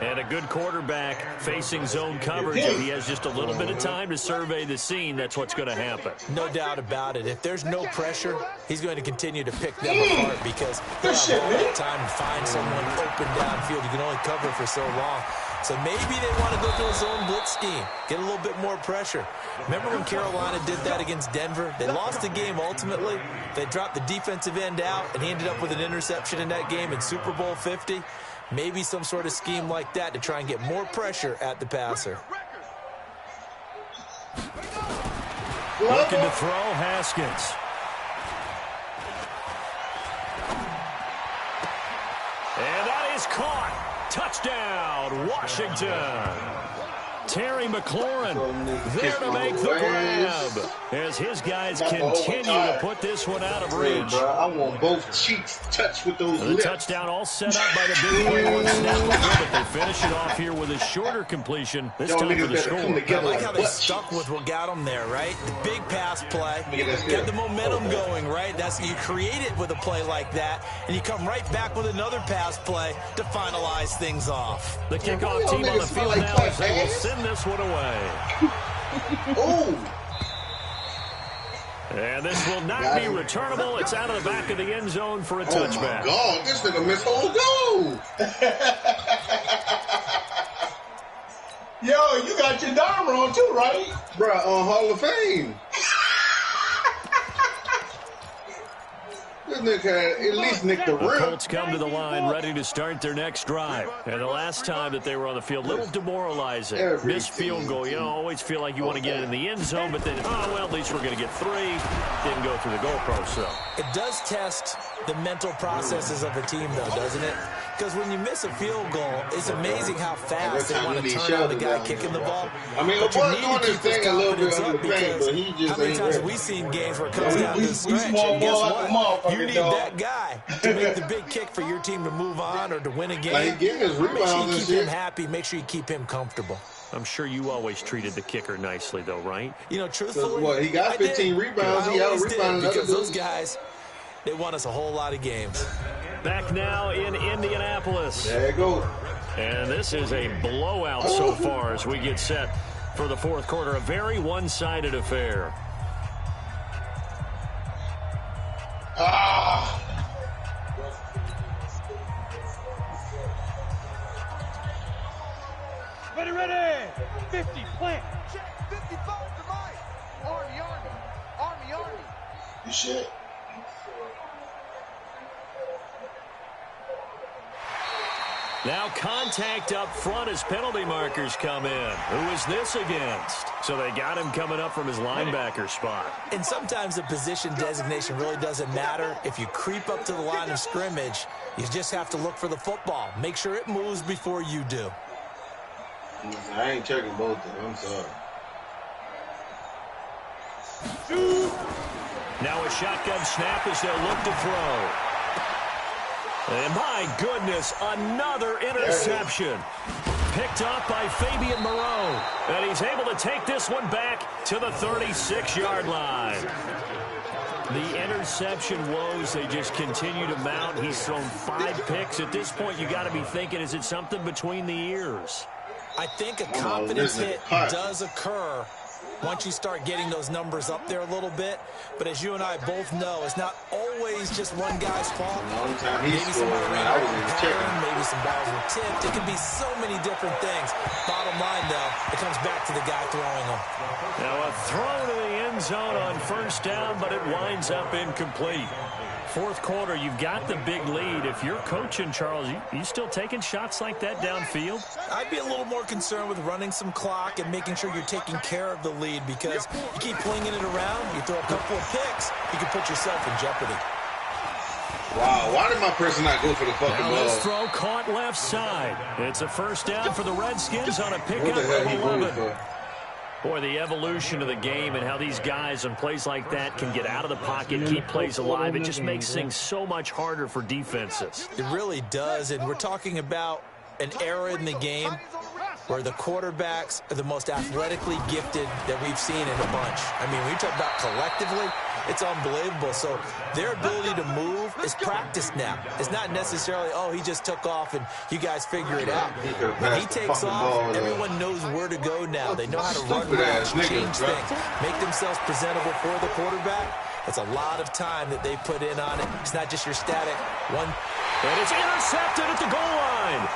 And a good quarterback facing zone coverage. If he has just a little bit of time to survey the scene, that's what's going to happen. No doubt about it. If there's no pressure, he's going to continue to pick them apart because he'll have all that time to find someone open downfield. You can only cover for so long. So maybe they want to go to a zone blitz scheme, get a little bit more pressure. Remember when Carolina did that against Denver? They lost the game ultimately. They dropped the defensive end out, and he ended up with an interception in that game in Super Bowl 50. Maybe some sort of scheme like that to try and get more pressure at the passer. Looking to throw, Haskins. And that is caught. Touchdown, Washington. Terry McLaurin there to make the grab as his guys continue to put this one out of reach. I want both cheeks touched with those lips. The touchdown all set up by the big play one snap, but they finish it off here with a shorter completion, this time for the score. I like how they stuck with what got them there, right? The big pass play, get the momentum going, right? That's you create it with a play like that, and you come right back with another pass play to finalize things off. The kickoff team on the field now as they will send this one away. Oh! And this will not be returnable. It's out of the back of the end zone for a touchback. Oh, my God. This nigga missed whole goal. Yo, you got your dime on too, right? Bruh, on Hall of Fame. This nigga had at least nicked the rim. The Colts come to the line ready to start their next drive. And the last time that they were on the field, a little demoralizing. Missed field goal. You know, always feel like you want to get it in the end zone, but then, oh, well, at least we're going to get 3. Didn't go through the goalpost, though. It does test the mental processes of a team, though, doesn't it? Because when you miss a field goal, it's amazing how fast they want to turn on the guy kicking the ball. I mean, but you need to keep his confidence up because how many times have we seen games where it comes down to the stretch, and guess what? You need that guy to make the big kick for your team to move on or to win a game. Make sure you keep him happy. Make sure you keep him comfortable. I'm sure you always treated the kicker nicely, though, right? You know, truthfully, so what, he got 15 rebounds. He out-rebounded because those guys, they won us a whole lot of games. Back now in Indianapolis. There you go. And this is a blowout so far as we get set for the fourth quarter. A very one-sided affair. Ready. 50, plant. Check. 55 to Mike. Army. You shit. Now contact up front as penalty markers come in. Who is this against? So they got him coming up from his linebacker spot. And sometimes the position designation really doesn't matter. If you creep up to the line of scrimmage, you just have to look for the football. Make sure it moves before you do. I ain't checking both of them. I'm sorry. Now a shotgun snap as they'll look to throw. And my goodness, another interception. Picked up by Fabian Moreau. And he's able to take this one back to the 36-yard line. The interception woes, they just continue to mount. He's thrown 5 picks. At this point, you got to be thinking, is it something between the ears? I think a confidence hit does occur once you start getting those numbers up there a little bit. But as you and I both know, it's not always just one guy's fault. Maybe somebody ran out of pattern, maybe some balls were tipped. It can be so many different things. Bottom line, though, it comes back to the guy throwing them. Now a throw to the end zone on first down, but it winds up incomplete. Fourth quarter, you've got the big lead. If you're coaching, Charles, you still taking shots like that downfield? I'd be a little more concerned with running some clock and making sure you're taking care of the lead, because you keep flinging it around, you throw a couple of picks, you can put yourself in jeopardy. Wow, why did my person not go for the fucking Now ball? this throw caught left side. It's a first down for the Redskins on a What pickup the hell of he going 11. for? Boy, the evolution of the game and how these guys on plays like that can get out of the pocket, keep plays alive, it just makes things so much harder for defenses. It really does, and we're talking about an era in the game where the quarterbacks are the most athletically gifted that we've seen in a bunch. I mean, when you talk about collectively, it's unbelievable. So their ability to move is practiced now. It's not necessarily, oh, he just took off and you guys figure it out. When he takes off, everyone knows where to go now. They know how to run routes, change things, make themselves presentable for the quarterback. It's a lot of time that they put in on it. It's not just your static one. And it's intercepted at the goal line.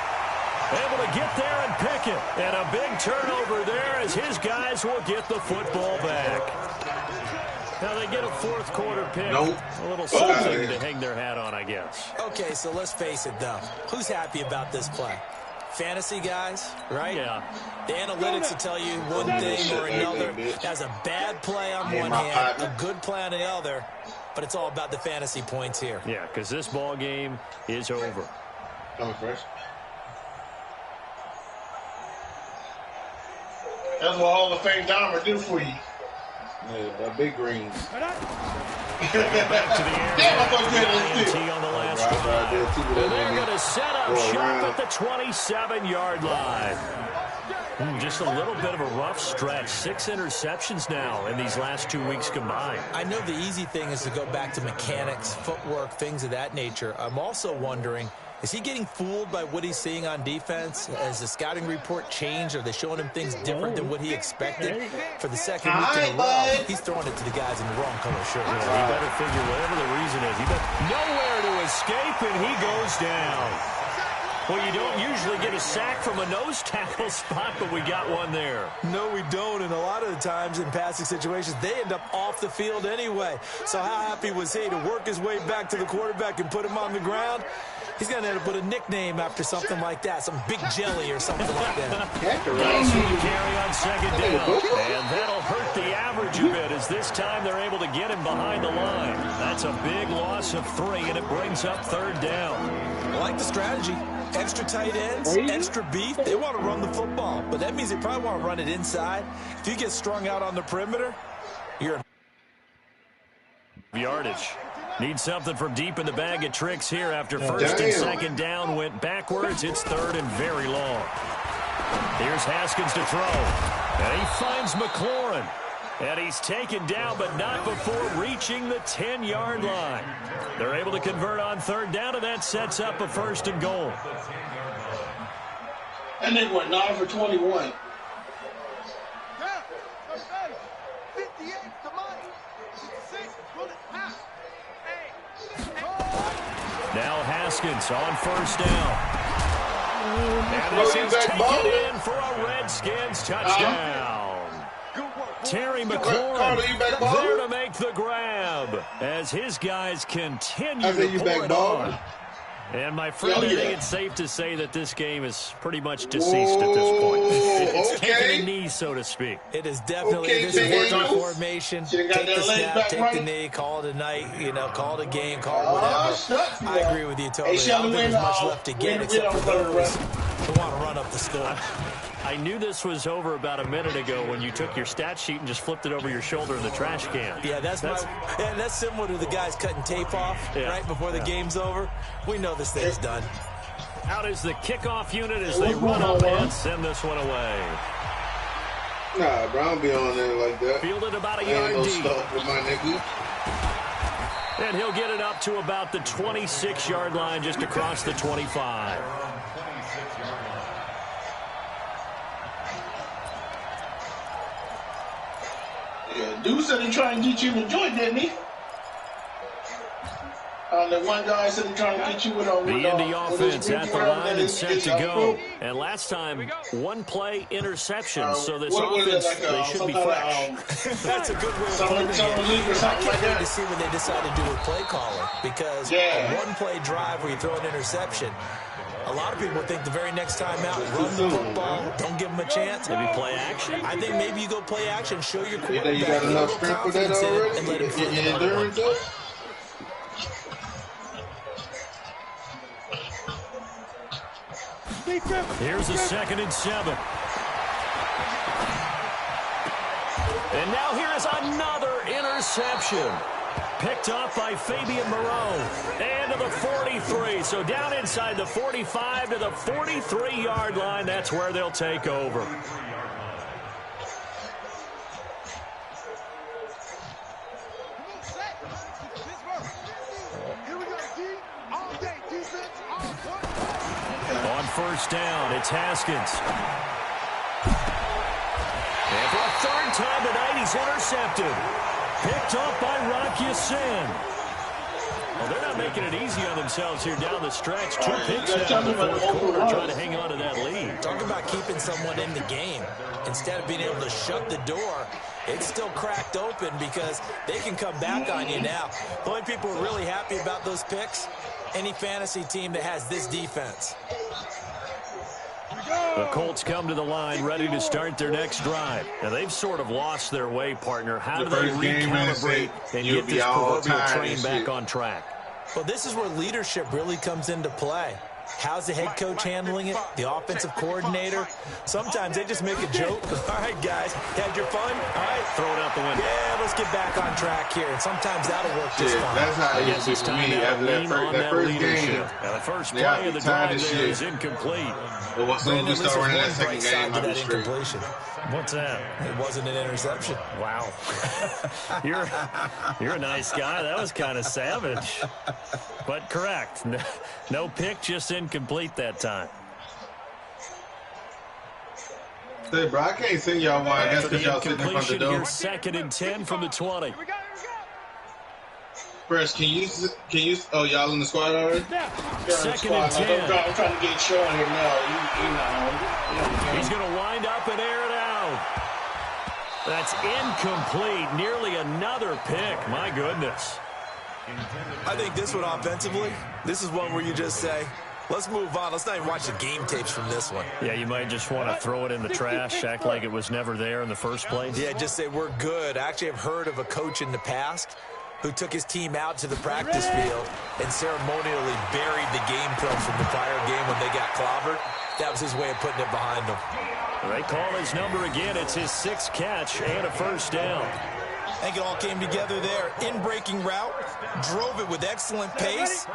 Able to get there and pick it. And a big turnover there as his guys will get the football back. Now they get a fourth quarter pick. Nope. A little something to hang their hat on, I guess. Okay, so let's face it, though. Who's happy about this play? Fantasy guys, right? Yeah. The analytics will tell you one thing or another. That's a bad play on one hand, a good play on the other, but it's all about the fantasy points here. Yeah, because this ball game is over. Coming fresh. That's what Hall of Fame Dahmer do for you. Yeah, big greens. Back to the air. Damn, I thought you had this INT on the last drive. And they're going to set up shop at the 27-yard line. Just a little bit of a rough stretch. 6 interceptions now in these last 2 weeks combined. I know the easy thing is to go back to mechanics, footwork, things of that nature. I'm also wondering, is he getting fooled by what he's seeing on defense? Has the scouting report changed? Are they showing him things different than what he expected? For the second week in a row, he's throwing it to the guys in the wrong color shirt. Yeah, he better figure whatever the reason is. He better nowhere to escape, and he goes down. Well, you don't usually get a sack from a nose tackle spot, but we got one there. No, we don't, and a lot of the times in passing situations, they end up off the field anyway. So how happy was he to work his way back to the quarterback and put him on the ground? He's going to end up with a nickname after something like that, some Big Jelly or something like that. Nice carry on second down, and that'll hurt the average a bit as this time they're able to get him behind the line. That's a big loss of 3, and it brings up third down. I like the strategy. Extra tight ends, extra beef. They want to run the football, but that means they probably want to run it inside. If you get strung out on the perimeter, you're yardage. Need something from deep in the bag of tricks here after first and second down went backwards. It's third and very long. Here's Haskins to throw. And he finds McLaurin. And he's taken down, but not before reaching the 10-yard line. They're able to convert on third down, and that sets up a first and goal. And they went 9 for 21. Now Haskins on first down. And this is taken in for a Redskins touchdown. Terry McLaurin there to make the grab as his guys continue to pour it on. And, my friend, I think it's safe to say that this game is pretty much deceased at this point. It's taking a knee, so to speak. It is definitely this is working formation. Take the snap, take the knee, call it a night, call it a game, call it whatever. I agree with you totally. I don't think there's much left to get except for those who want to run up the score. I knew this was over about a minute ago when you took your stat sheet and just flipped it over your shoulder in the trash can. Yeah, that's similar to the guys cutting tape off right before the game's over. We know this thing's done. Out is the kickoff unit as they run up and send this one away. Nah, Brown be on there like that. Fielded about a yard deep. With my nigga. And he'll get it up to about the 26-yard line just across the 25. Yeah, dude said he trying to get you in the joint, didn't he? That one guy said he trying to get you with the Indy offense at the line and set to go. And last time, one play interception. So this offense, they should be fresh. That's a good way of putting it. I can't wait to see when they decide to do a play calling. Because a one-play drive where you throw an interception, a lot of people think the very next time out, run the football, don't give them a chance. Maybe play action? I think maybe you go play action, show your quarterback you got enough strength for that already? and let him feel it. Here's a 2nd and 7. And now here is another interception. Picked up by Fabian Moreau. And to the 43. So down inside the 45 to the 43-yard line. That's where they'll take over. On first down, it's Haskins. And for a 3rd time tonight, he's intercepted. Picked up by Rock Ya-Sin. Well, they're not making it easy on themselves here down the stretch. 2 picks now in the 4th quarter, trying to hang on to that lead. Talk about keeping someone in the game. Instead of being able to shut the door, it's still cracked open because they can come back on you now. The only people who are really happy about those picks, any fantasy team that has this defense. The Colts come to the line ready to start their next drive. Now, they've sort of lost their way, partner. How do they recalibrate and get this proverbial train back on track? Well, this is where leadership really comes into play. How's the head coach handling it? The offensive coordinator? Sometimes they just make a joke. All right, guys, had your fun? All right, throw it out the window. Yeah, let's get back on track here. And sometimes that'll work just fine. That's how it used to be for me after that first game. Now, the first play of the drive there is incomplete. But as soon as we start running that second game, I'll be straight. What's that? It wasn't an interception. Wow. You're a nice guy. That was kind of savage. But correct. No pick, just incomplete that time. Say, bro, I can't send y'all one. That's because y'all sitting in front of the door. Here's 2nd and 10 from the 20. Fresh, can you? Oh, y'all in the squad already? 2nd and 10. I'm trying to get Sean here now. He's going to wind up and air it out. That's incomplete. Nearly another pick. My goodness. I think this one offensively, this is one where you just say, let's move on. Let's not even watch the game tapes from this one. Yeah, you might just want to throw it in the trash, act like it was never there in the first place. Yeah, just say we're good. I actually have heard of a coach in the past who took his team out to the practice field and ceremonially buried the game film from the prior game when they got clobbered. That was his way of putting it behind them. They call his number again. It's his 6th catch and a first down. I think it all came together there. In-breaking route, drove it with excellent pace.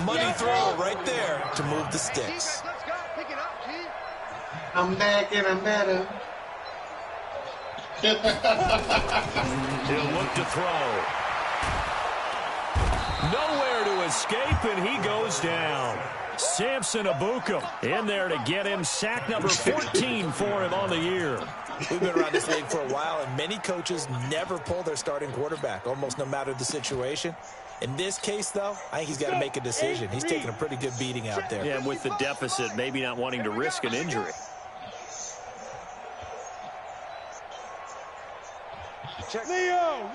Money throw right there to move the sticks. I'm back and I'm better. He'll look to throw. Nowhere to escape, and he goes down. Samson Abuka in there to get him. Sack number 14 for him on the year. We've been around this league for a while, and many coaches never pull their starting quarterback, almost no matter the situation. In this case, though, I think he's got to make a decision. He's taking a pretty good beating out there. Yeah, with the deficit, maybe not wanting to risk an injury. Check. Leo!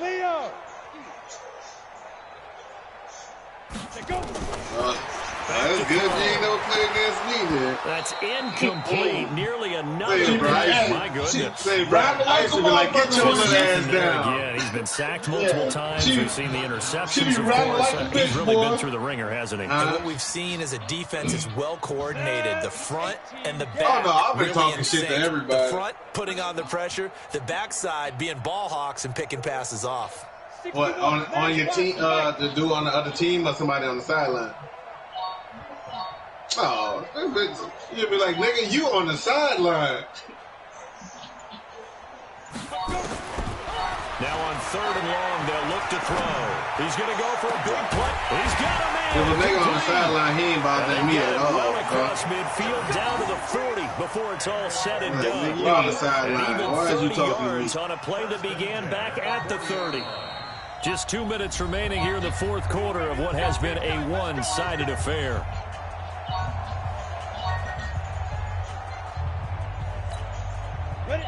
That's good. You ain't never played against me, then. That's incomplete. Nearly another pick. My goodness. Say, bro, I used to be like, get your little ass down. Again, he's been sacked multiple times. We've seen the interceptions, of course. He's really been through the ringer, hasn't he? And what we've seen is a defense is well coordinated. The front and the back. Oh, no, I've been really talking shit to everybody. The front putting on the pressure. The backside being ball hawks and picking passes off. What, on your team, the dude on the other team or somebody on the sideline? Oh, you'll be like, nigga, you on the sideline. Now on 3rd and long, they'll look to throw. He's going to go for a big play. He's got a man. If a nigga on the sideline, he ain't bothering me at all. Well across midfield, down to the 40 before it's all said and done. You on the sideline. Why are you talking to me? On a play that began back at the 30. Just 2 minutes remaining here in the 4th quarter of what has been a one-sided affair.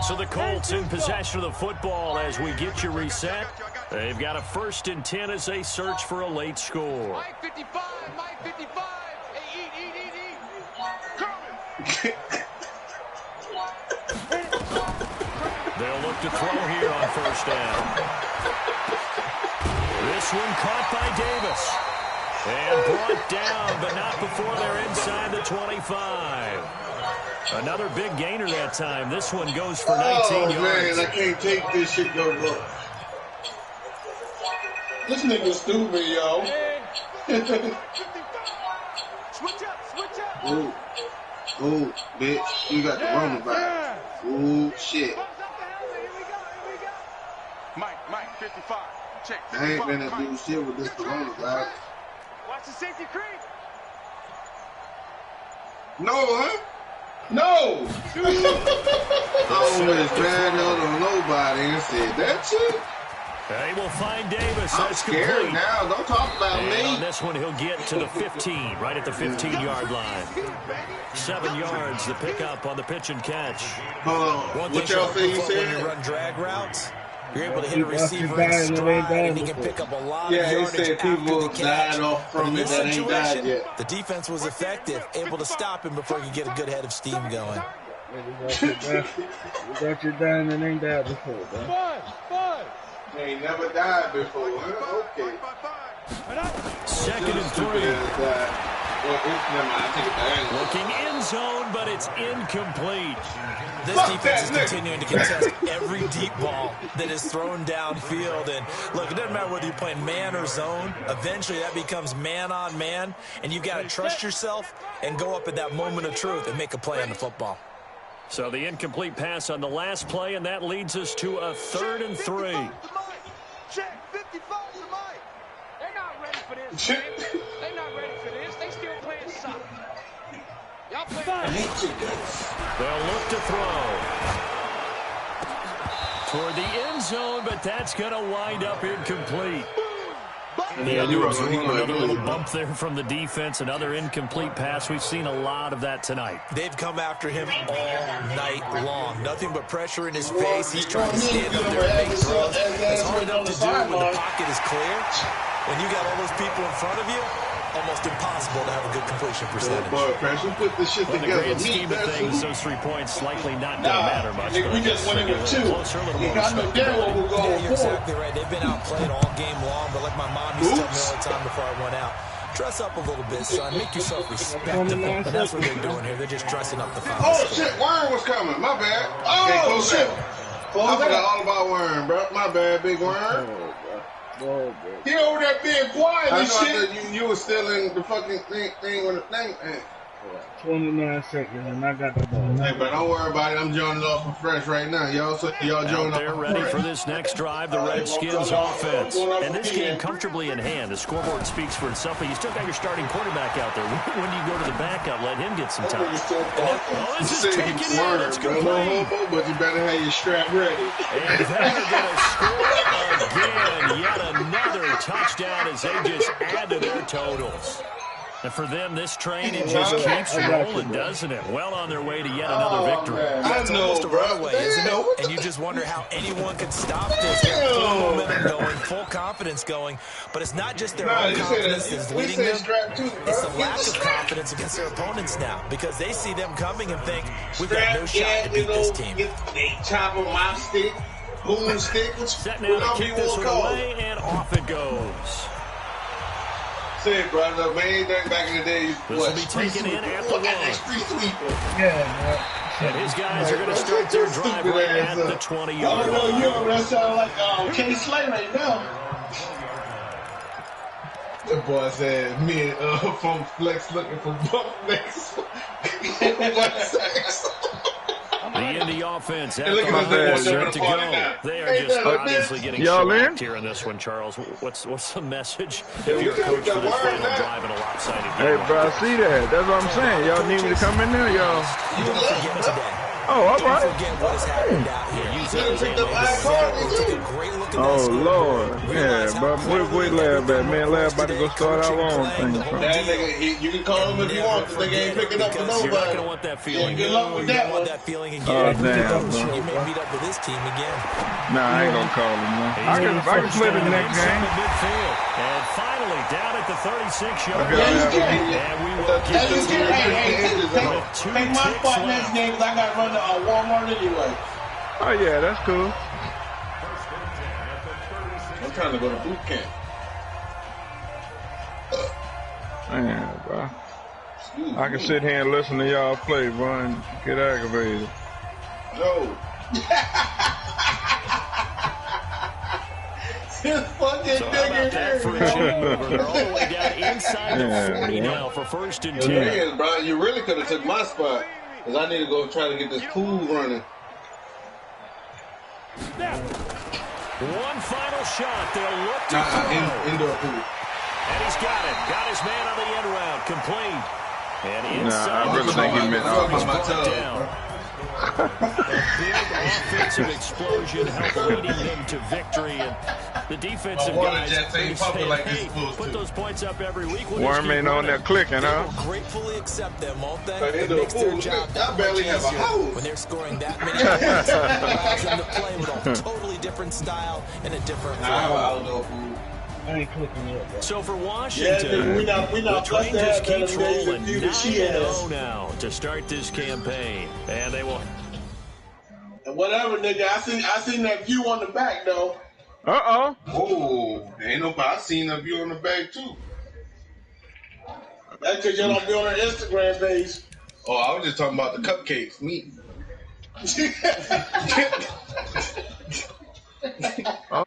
So the Colts in possession of the football as we get you reset. They've got a 1st and 10 as they search for a late score. Mike 55. Hey, eat. They'll look to throw here on 1st down. This one caught by Davis. And brought down, but not before they're inside the 25. Another big gainer that time. This one goes for 19 yards. Man, I can't take this shit go. This nigga stupid, yo. Ooh, bitch. You got the Rona vibe. Ooh, shit. Mike, 55. Check. I ain't gonna do shit with this Corona vibe. Watch the safety creep. No, huh? No! Always bad out on nobody and said that shit. They will find Davis. I'm That's scared complete. now. Don't talk about And me. on this one, he'll get to the 15, right at the 15-yard line. 7 yards, the pickup on the pitch and catch. What y'all say you When said? you run drag routes, you're able to hit a receiver in stride, and he can pick up a lot of Yeah, he yardage said after people the catch. died off But in from it this that ain't died situation, yet. the defense was effective, able to stop him before he could get a good head of steam going. You got your dying and ain't died before, bro. Five. They ain't never died before. Okay. 2nd and 3. Looking end zone, but it's incomplete. This defense is continuing to contest every deep ball that is thrown downfield. And look, it doesn't matter whether you're playing man or zone. Eventually, that becomes man on man, and you've got to trust yourself and go up at that moment of truth and make a play on the football. So the incomplete pass on the last play, and that leads us to a 3rd and 3. Check 55 to Mike. They're not ready for this. They're not ready for this. They still playing soccer. Y'all play. They'll look to throw toward the end zone, but that's going to wind up incomplete. Yeah, another little bump there from the defense, another incomplete pass. We've seen a lot of that tonight. They've come after him all night long. Nothing but pressure in his face. He's trying to stand up there and make throws. It's hard enough to do when the pocket is clear. When you got all those people in front of you, almost impossible to have a good completion percentage. Put this shit In the together. grand scheme of things, those 3 points likely not going to matter much. We just went in with 2. Closer, a little You more got no damn what we're Yeah, going you're for. exactly right. They've been outplayed all game long, but like my mom used to tell me all the time before I went out, dress up a little bit, son. Make yourself respectable. And that's what they're doing here. They're just dressing up the final Oh, score. shit. Worm was coming. My bad. Oh, shit. I forgot all about Worm, bro. My bad, big Worm. He over there being quiet and shit. You were still in the fucking thing when the thing. 29 seconds, and I got the ball. Hey, but don't worry about it. I'm joining off from fresh right now. Y'all joining Out there off ready fresh. for this next drive, the Redskins offense. And this game comfortably in hand. The scoreboard speaks for itself, but you still got your starting quarterback out there. When do you go to the backup? Let him get some time. Oh, this is taken in. It's complete. But you better have your strap ready. And they're going to score again. Yet another touchdown as they just add to their totals. And for them, this train, it just keeps rolling, doesn't it? Well on their way to yet another victory. It's almost a runaway, isn't it? And you just wonder how anyone could stop this. Full momentum going, full confidence going. But it's not just their own confidence that's leading them. It's the lack of confidence against their opponents now, because they see them coming and think, we've got no shot to beat this team. They chop on my stick, boom stick. Set now to kick this one away, and off it goes. Say, brother, man, back in the day, This will be taken in at the 1. Yeah, And his guys are going to start their drive right at the 20-yard line. That sound like Kenny Slay right now. The boy said, me and Funk Flex looking for Buck next. The Indy offense at Hey, look the at line, this. set to go. They are just obviously getting Y'all in? shellacked here in this one, Charles. What's the message if you're a coach for this final drive in a lopsided game? Hey, bro, I see that. That's what I'm saying. Y'all need me to come in there, y'all. You don't forget today. Oh, all Don't right. forget what has happened out here. Take a great look at that Oh, scoreboard. Lord. Realize Yeah, how but we lab at, man. Lab about to go start our own thing. That nigga, you can call him if you want, because they ain't picking up for You're not nobody. going to want that feeling. Good luck with You that don't one. want that feeling again. Oh, damn, bro. You may meet up with this team again. Nah, I ain't gonna call him, man. I can flip it next game. Midfield. And finally, down at the 36-yard Okay. line. And we will get the Take my spot next game, because I got to run to Walmart anyway. Oh, yeah, that's cool. I'm trying to go to boot camp. Man, bro. I can sit here and listen to y'all play, bro, and get aggravated. No. This fucking So how about that for a change? They're all the way down inside the 40 now for 1st and 10. The thing is, bro, you really could have took my spot, because I need to go try to get this pool running. One final shot. They'll look to indoor pool. And he's got it. Got his man on the end round. Complete. And inside I really think he meant all he's brought down. A big offensive explosion helped leading them to victory. And the defensive guys saying, hey, put those points up every week. Worm ain't on there clicking, huh? They'll gratefully accept them, won't they? It makes their job that much easier when they're scoring that many points. It allows them to play with a totally different style and a different flow. I ain't clicking yet, bro. So for Washington, the train just keeps rolling 9-0 now to start this campaign. And they will... And whatever, nigga. I seen that view on the back, though. Uh-oh. Oh, ain't nobody. I seen a view on the back, too. That's because you don't be on her Instagram page. Oh, I was just talking about the cupcakes. Me. Oh,